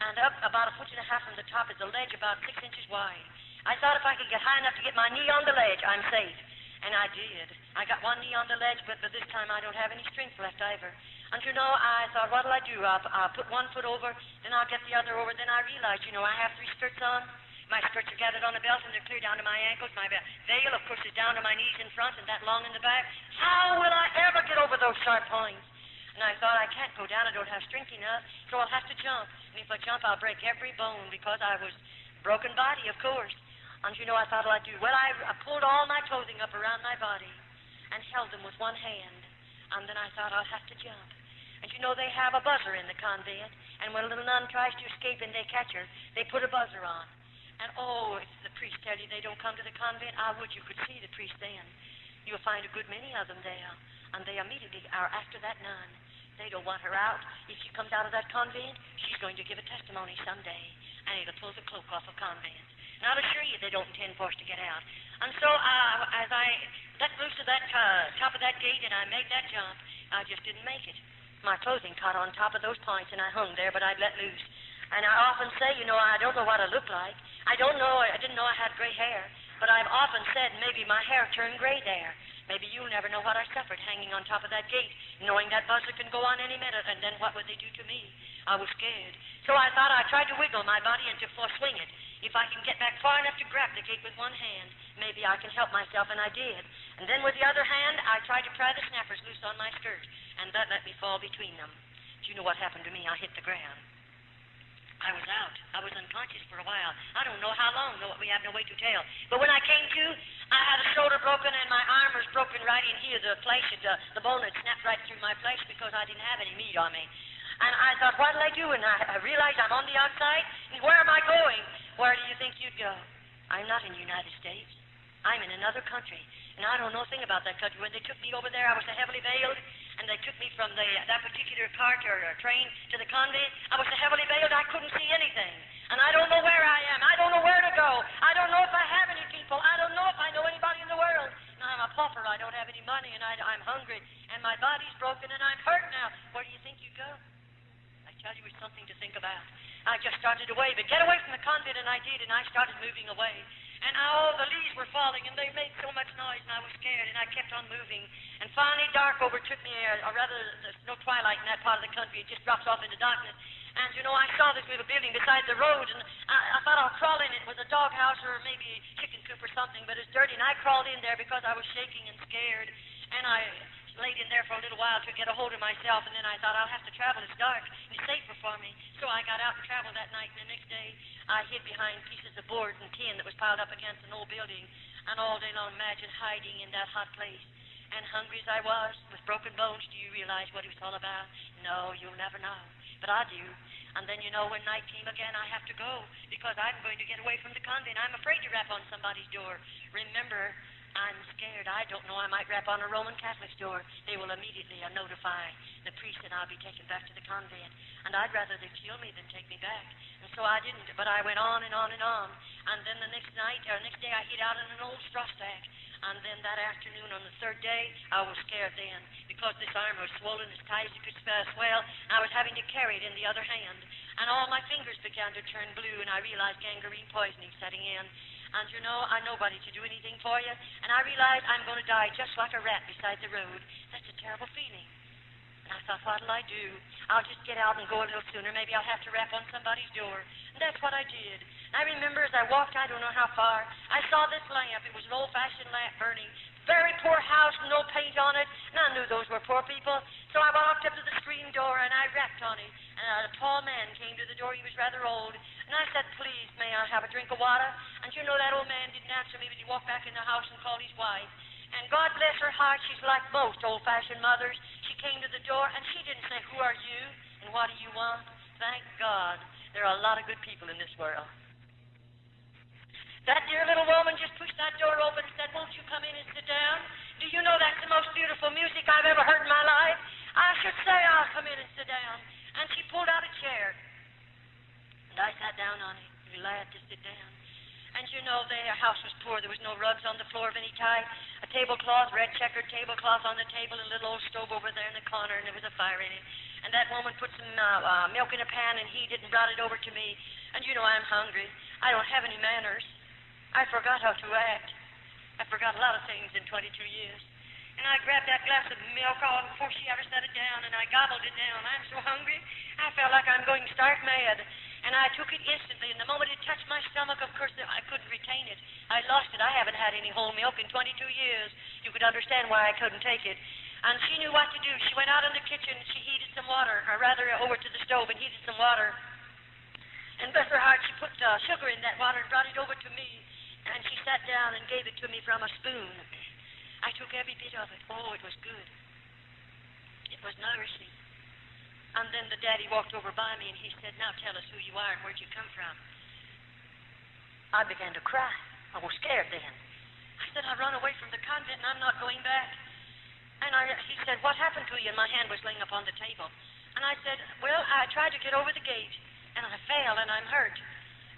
And up about 1.5 feet from the top is a ledge about 6 inches wide. I thought if I could get high enough to get my knee on the ledge, I'm safe. And I did. I got one knee on the ledge, but this time I don't have any strength left either. And you know, I thought, what'll I do? I'll put one foot over, then I'll get the other over. Then I realized, you know, I have 3 skirts on. My skirts are gathered on the belt, and they're clear down to my ankles. My veil, of course, is down to my knees in front and that long in the back. How will I ever get over those sharp points? And I thought, I can't go down. I don't have strength enough, so I'll have to jump. if I jump, I'll break every bone because I was broken body, of course. And I thought, well, I'd do. Well, I pulled all my clothing up around my body and held them with one hand. And then I thought, I'll have to jump. And they have a buzzer in the convent. And when a little nun tries to escape and they catch her, they put a buzzer on. And if the priest tell you they don't come to the convent, I would you could see the priest then. You'll find a good many of them there. And they immediately are after that nun. They don't want her out. If she comes out of that convent, she's going to give a testimony someday. And it'll pull the cloak off of convents. And I'll assure you they don't intend for us to get out. And so as I let loose of that top of that gate and I made that jump, I just didn't make it. My clothing caught on top of those points and I hung there, but I'd let loose. And I often say, I don't know what I look like. I didn't know I had gray hair. But I've often said maybe my hair turned gray there. Maybe you'll never know what I suffered hanging on top of that gate, knowing that buzzer can go on any minute, and then what would they do to me? I was scared. So I thought I tried to wiggle my body and to swing it. If I can get back far enough to grab the gate with one hand, maybe I can help myself, and I did. And then with the other hand, I tried to pry the snappers loose on my skirt, and that let me fall between them. Do you know what happened to me? I hit the ground. I was out. I was unconscious for a while. I don't know how long, though we have no way to tell. But when I came to, I had a shoulder broken and my arm was broken right in here. The flesh, the bone had snapped right through my flesh because I didn't have any meat on me. And I thought, what'll I do? And I realized I'm on the outside. And where am I going? Where do you think you'd go? I'm not in the United States. I'm in another country. And I don't know a thing about that country. When they took me over there, I was so heavily veiled. And they took me from that particular cart or train to the convent. I was so heavily veiled I couldn't see anything. And I don't know where I am. I don't know where to go. I don't know if I have any people. I don't know if I know anybody in the world. Now, I'm a pauper. I don't have any money, and I'm hungry. And my body's broken, and I'm hurt now. Where do you think you go? I tell you, it's something to think about. I just started to wave it. Get away from the convent, and I did, and I started moving away. And all the leaves were falling, and they made so much noise, and I was scared, and I kept on moving. And finally, dark overtook me, or rather, there's no twilight in that part of the country. It just drops off into darkness. And, I saw this little building beside the road, and I thought I'll crawl in. It was a doghouse or maybe a chicken coop or something, but it's dirty, and I crawled in there because I was shaking and scared. And I laid in there for a little while to get a hold of myself, and then I thought I'll have to travel. It's dark, and it's safer for me. So I got out and traveled that night, and the next day I hid behind pieces of board and tin that was piled up against an old building, and all day long imagine hiding in that hot place. And hungry as I was, with broken bones, do you realize what it was all about? No, you'll never know. But I do. And then, when night came again, I have to go, because I'm going to get away from the convent. I'm afraid to rap on somebody's door. Remember, I'm scared. I don't know. I might rap on a Roman Catholic's door. They will immediately notify the priest that I'll be taken back to the convent. And I'd rather they kill me than take me back. And so I didn't. But I went on and on and on. And then the next day, I hid out in an old straw stack. And then that afternoon, on the third day, I was scared then, because this arm was swollen as tight as it could swell. And I was having to carry it in the other hand. And all my fingers began to turn blue, and I realized gangrene poisoning setting in. And I'm nobody to do anything for you. And I realized I'm going to die just like a rat beside the road. That's a terrible feeling. And I thought, what'll I do? I'll just get out and go a little sooner. Maybe I'll have to rap on somebody's door. And that's what I did. And I remember as I walked, I don't know how far, I saw this lamp. It was an old-fashioned lamp burning. Very poor house, no paint on it. And I knew those were poor people. So I walked up to the screen door, and I rapped on it. And a tall man came to the door. He was rather old. And I said, please, may I have a drink of water? And that old man didn't answer me, but he walked back in the house and called his wife. And God bless her heart, she's like most old-fashioned mothers. She came to the door, and she didn't say, who are you, and what do you want? Thank God, there are a lot of good people in this world. That dear little woman just pushed that door open and said, won't you come in and sit down? Do you know that's the most beautiful music I've ever heard in my life? I should say I'll come in and sit down. And she pulled out a chair. And I sat down on it, glad to sit down. And their house was poor. There was no rugs on the floor of any type. A tablecloth, red checkered tablecloth on the table, a little old stove over there in the corner, and there was a fire in it. And that woman put some milk in a pan and heated and brought it over to me. And I'm hungry. I don't have any manners. I forgot how to act. I forgot a lot of things in 22 years. And I grabbed that glass of milk all before she ever set it down, and I gobbled it down. I'm so hungry, I felt like I'm going stark mad. And I took it instantly, and the moment it touched my stomach, of course, I couldn't retain it. I lost it. I haven't had any whole milk in 22 years. You could understand why I couldn't take it. And she knew what to do. She went out in the kitchen, she heated some water, or rather over to the stove and heated some water. And bless her heart, she put sugar in that water and brought it over to me. And she sat down and gave it to me from a spoon. I took every bit of it. Oh, it was good. It was nourishing. And then the daddy walked over by me and he said, now tell us who you are and where'd you come from. I began to cry. I was scared then. I said, I run away from the convent and I'm not going back. And he said, what happened to you? And my hand was laying upon the table. And I said, well, I tried to get over the gate and I fell and I'm hurt.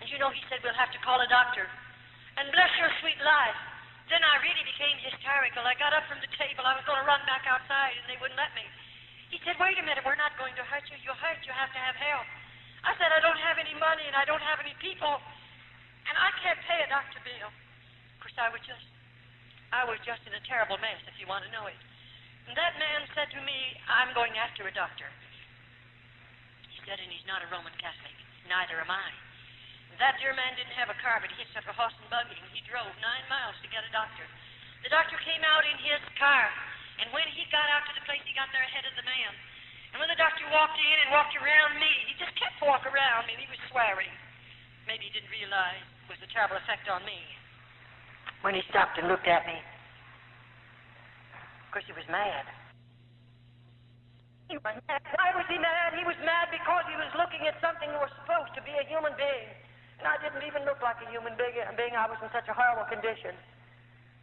And you know, he said, we'll have to call a doctor. And bless your sweet life, then I really became hysterical. I got up from the table. I was going to run back outside, and they wouldn't let me. He said, wait a minute, we're not going to hurt you. You're hurt. You have to have help. I said, I don't have any money, and I don't have any people, and I can't pay a doctor bill. Of course, I was just in a terrible mess, if you want to know it. And that man said to me, I'm going after a doctor. He said, and he's not a Roman Catholic. Neither am I. That dear man didn't have a car, but he took a horse and buggy, and he drove 9 miles to get a doctor. The doctor came out in his car, and when he got out to the place, he got there ahead of the man. And when the doctor walked in and walked around me, he just kept walking around me, and he was swearing. Maybe he didn't realize it was a terrible effect on me. When he stopped and looked at me, of course, he was mad. He was mad. Why was he mad? He was mad because he was looking at something that was supposed to be a human being. And I didn't even look like a human being. I was in such a horrible condition.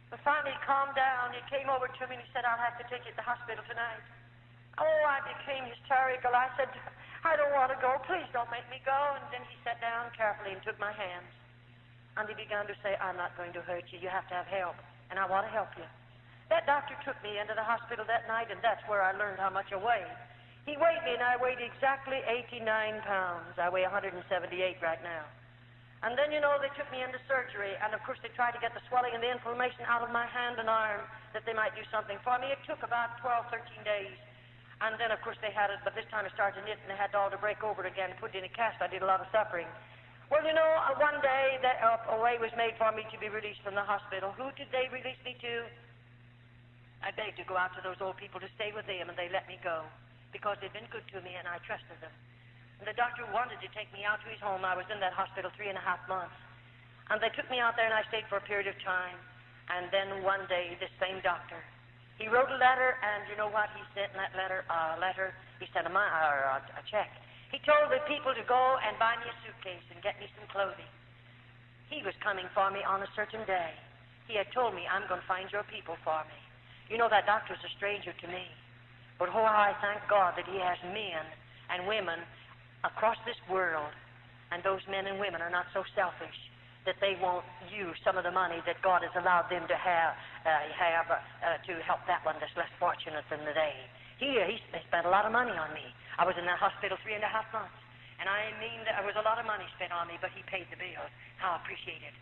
But finally he calmed down. He came over to me and he said, I'll have to take you to the hospital tonight. Oh, I became hysterical. I said, I don't want to go. Please don't make me go. And then he sat down carefully and took my hands. And he began to say, I'm not going to hurt you. You have to have help. And I want to help you. That doctor took me into the hospital that night, and that's where I learned how much I weighed. He weighed me, and I weighed exactly 89 pounds. I weigh 178 right now. And then, you know, they took me into surgery, and of course they tried to get the swelling and the inflammation out of my hand and arm, that they might do something for me. It took about 12, 13 days. And then, of course, they had it, but this time it started to knit, and they had all to break over it again and put it in a cast. I did a lot of suffering. Well, you know, one day a way was made for me to be released from the hospital. Who did they release me to? I begged to go out to those old people to stay with them, and they let me go because they'd been good to me, and I trusted them. And the doctor wanted to take me out to his home. I was in that hospital 3.5 months. And they took me out there, and I stayed for a period of time. And then one day, this same doctor, he wrote a letter, and you know what he sent in that letter? He sent a check. He told the people to go and buy me a suitcase and get me some clothing. He was coming for me on a certain day. He had told me, I'm going to find your people for me. You know, that doctor's a stranger to me. But oh, I thank God that he has men and women across this world, and those men and women are not so selfish that they won't use some of the money that God has allowed them to have to help that one that's less fortunate than they. He spent a lot of money on me. I was in that hospital 3.5 months, and I mean there was a lot of money spent on me, but he paid the bill. How I appreciate it.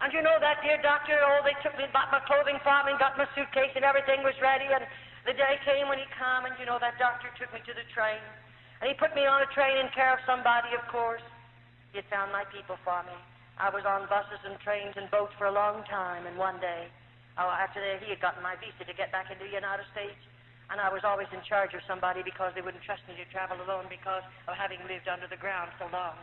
And you know that dear doctor, they took me, bought my clothing for me, got my suitcase, and everything was ready, and the day came when he came, and you know that doctor took me to the train. And he put me on a train in care of somebody, of course. He had found my people for me. I was on buses and trains and boats for a long time, and one day, after that, he had gotten my visa to get back into the United States, and I was always in charge of somebody because they wouldn't trust me to travel alone because of having lived under the ground so long.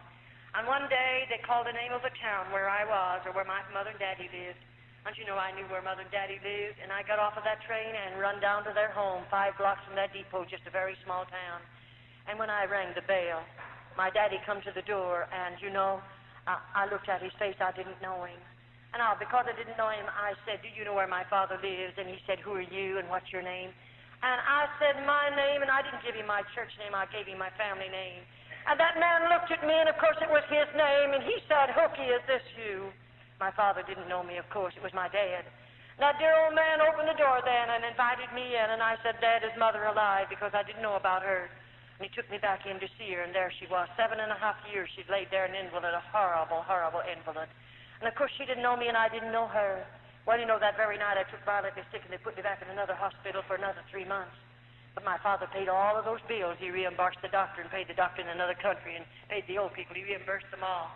And one day, they called the name of a town where I was, or where my mother and daddy lived. And you know, I knew where mother and daddy lived, and I got off of that train and run down to their home, 5 blocks from that depot, just a very small town. And when I rang the bell, my daddy come to the door, and you know, I looked at his face. I didn't know him. And because I didn't know him, I said, do you know where my father lives? And he said, who are you, and what's your name? And I said my name, and I didn't give him my church name. I gave him my family name. And that man looked at me, and of course it was his name, and he said, Hooky, is this you? My father didn't know me, of course. It was my dad. That dear old man opened the door then and invited me in, and I said, Dad, is mother alive? Because I didn't know about her. And he took me back in to see her, and there she was. 7.5 years she'd laid there an invalid, a horrible, horrible invalid. And of course she didn't know me, and I didn't know her. Well, you know, that very night I took violently sick, and they put me back in another hospital for another 3 months. But my father paid all of those bills. He reimbursed the doctor and paid the doctor in another country and paid the old people. He reimbursed them all.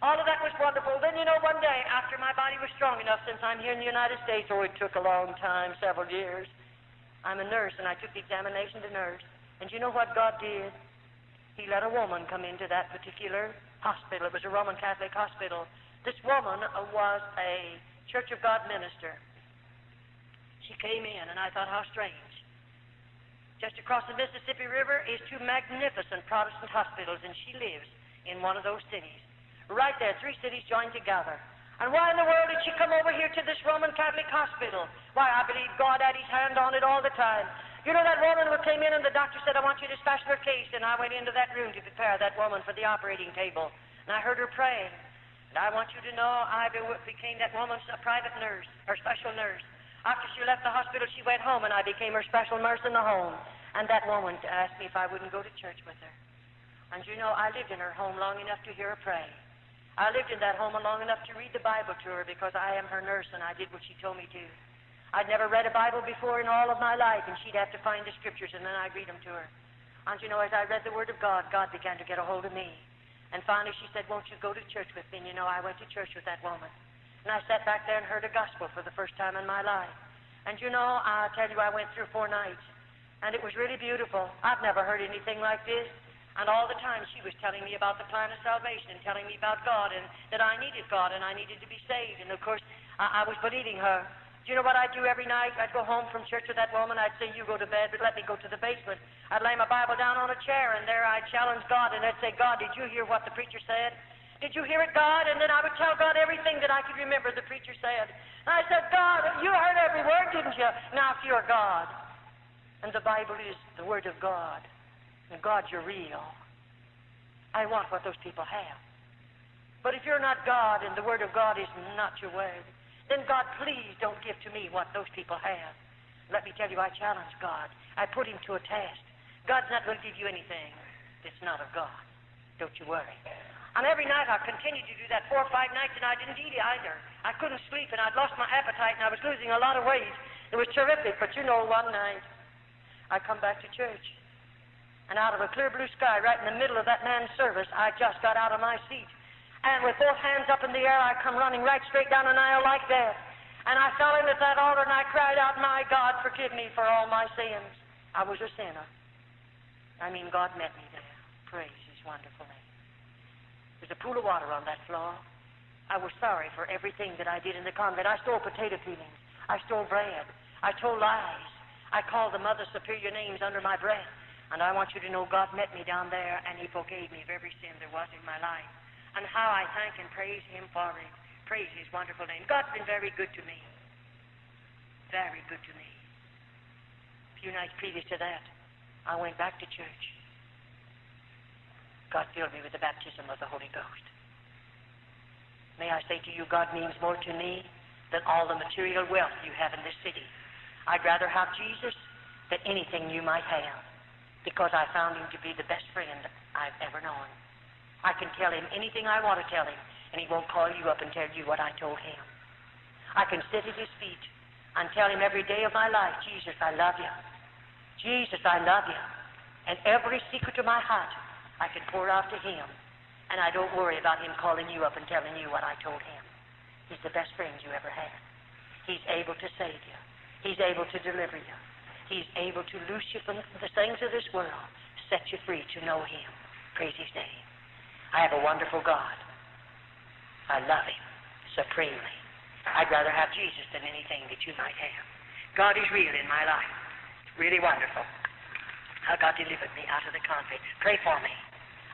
All of that was wonderful. Then, you know, one day, after my body was strong enough, since I'm here in the United States, it took a long time, several years. I'm a nurse, and I took the examination to nurse. And you know what God did? He let a woman come into that particular hospital. It was a Roman Catholic hospital. This woman was a Church of God minister. She came in, and I thought, how strange. Just across the Mississippi River is two magnificent Protestant hospitals, and she lives in one of those cities. Right there, 3 cities joined together. And why in the world did she come over here to this Roman Catholic hospital? Why, I believe God had his hand on it all the time. You know, that woman who came in and the doctor said, I want you to dispatch her case, and I went into that room to prepare that woman for the operating table. And I heard her praying. And I want you to know I became that woman's private nurse, or special nurse. After she left the hospital, she went home, and I became her special nurse in the home. And that woman asked me if I wouldn't go to church with her. And you know, I lived in her home long enough to hear her pray. I lived in that home long enough to read the Bible to her because I am her nurse, and I did what she told me to. I'd never read a Bible before in all of my life, and she'd have to find the scriptures, and then I'd read them to her. And you know, as I read the Word of God, God began to get a hold of me. And finally she said, won't you go to church with me? And you know, I went to church with that woman. And I sat back there and heard a gospel for the first time in my life. And you know, I'll tell you, I went through 4 nights. And it was really beautiful. I've never heard anything like this. And all the time she was telling me about the plan of salvation and telling me about God and that I needed God and I needed to be saved. And of course, I was believing her. Do you know what I'd do every night? I'd go home from church with that woman. I'd say, you go to bed, but let me go to the basement. I'd lay my Bible down on a chair, and there I'd challenge God, and I'd say, God, did you hear what the preacher said? Did you hear it, God? And then I would tell God everything that I could remember the preacher said. And I said, God, you heard every word, didn't you? Now, if you're God, and the Bible is the Word of God, and God, you're real, I want what those people have. But if you're not God, and the Word of God is not your word, then God, please don't give to me what those people have. Let me tell you, I challenge God. I put him to a test. God's not going to give you anything that's not of God. Don't you worry. And every night I continued to do that 4 or 5 nights, and I didn't eat either. I couldn't sleep, and I'd lost my appetite, and I was losing a lot of weight. It was terrific, but you know, one night I come back to church, and out of a clear blue sky, right in the middle of that man's service, I just got out of my seat. And with both hands up in the air, I come running right straight down an aisle like that. And I fell in at that altar, and I cried out, my God, forgive me for all my sins. I was a sinner. I mean, God met me there. Praise his wonderful name. There's a pool of water on that floor. I was sorry for everything that I did in the convent. I stole potato peelings. I stole bread. I told lies. I called the Mother Superior names under my breath. And I want you to know God met me down there, and he forgave me of every sin there was in my life. And how I thank and praise him for it. Praise his wonderful name. God's been very good to me. Very good to me. A few nights previous to that, I went back to church. God filled me with the baptism of the Holy Ghost. May I say to you, God means more to me than all the material wealth you have in this city. I'd rather have Jesus than anything you might have, because I found him to be the best friend I've ever known. I can tell him anything I want to tell him, and he won't call you up and tell you what I told him. I can sit at his feet and tell him every day of my life, Jesus, I love you. Jesus, I love you. And every secret of my heart, I can pour out to him, and I don't worry about him calling you up and telling you what I told him. He's the best friend you ever had. He's able to save you. He's able to deliver you. He's able to loose you from the things of this world, set you free to know him. Praise his name. I have a wonderful God. I love him supremely. I'd rather have Jesus than anything that you might have. God is real in my life. It's really wonderful how God delivered me out of the convent. Pray for me.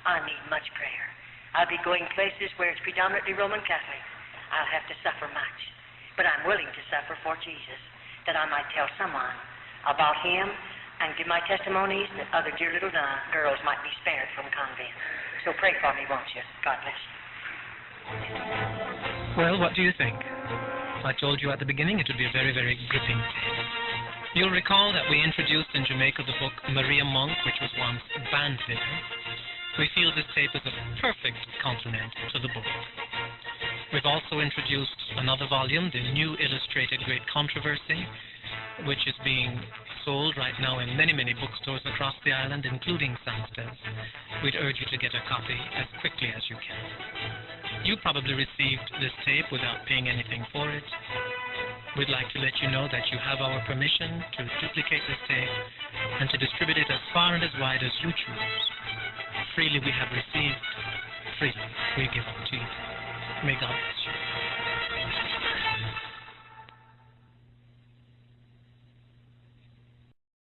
I need much prayer. I'll be going places where it's predominantly Roman Catholic. I'll have to suffer much. But I'm willing to suffer for Jesus, that I might tell someone about him and give my testimonies that other dear little girls might be spared from convent. So pray for me, won't you? God bless you. Well, what do you think? I told you at the beginning it would be a very, very gripping tape. You'll recall that we introduced in Jamaica the book Maria Monk, which was once banned there. We feel this tape is a perfect complement to the book. We've also introduced another volume, the New Illustrated Great Controversy, which is being sold right now in many, many bookstores across the island, including Sansta's. We'd urge you to get a copy as quickly as you can. You probably received this tape without paying anything for it. We'd like to let you know that you have our permission to duplicate this tape and to distribute it as far and as wide as you choose. Freely we have received, freely we give unto you. May God bless you.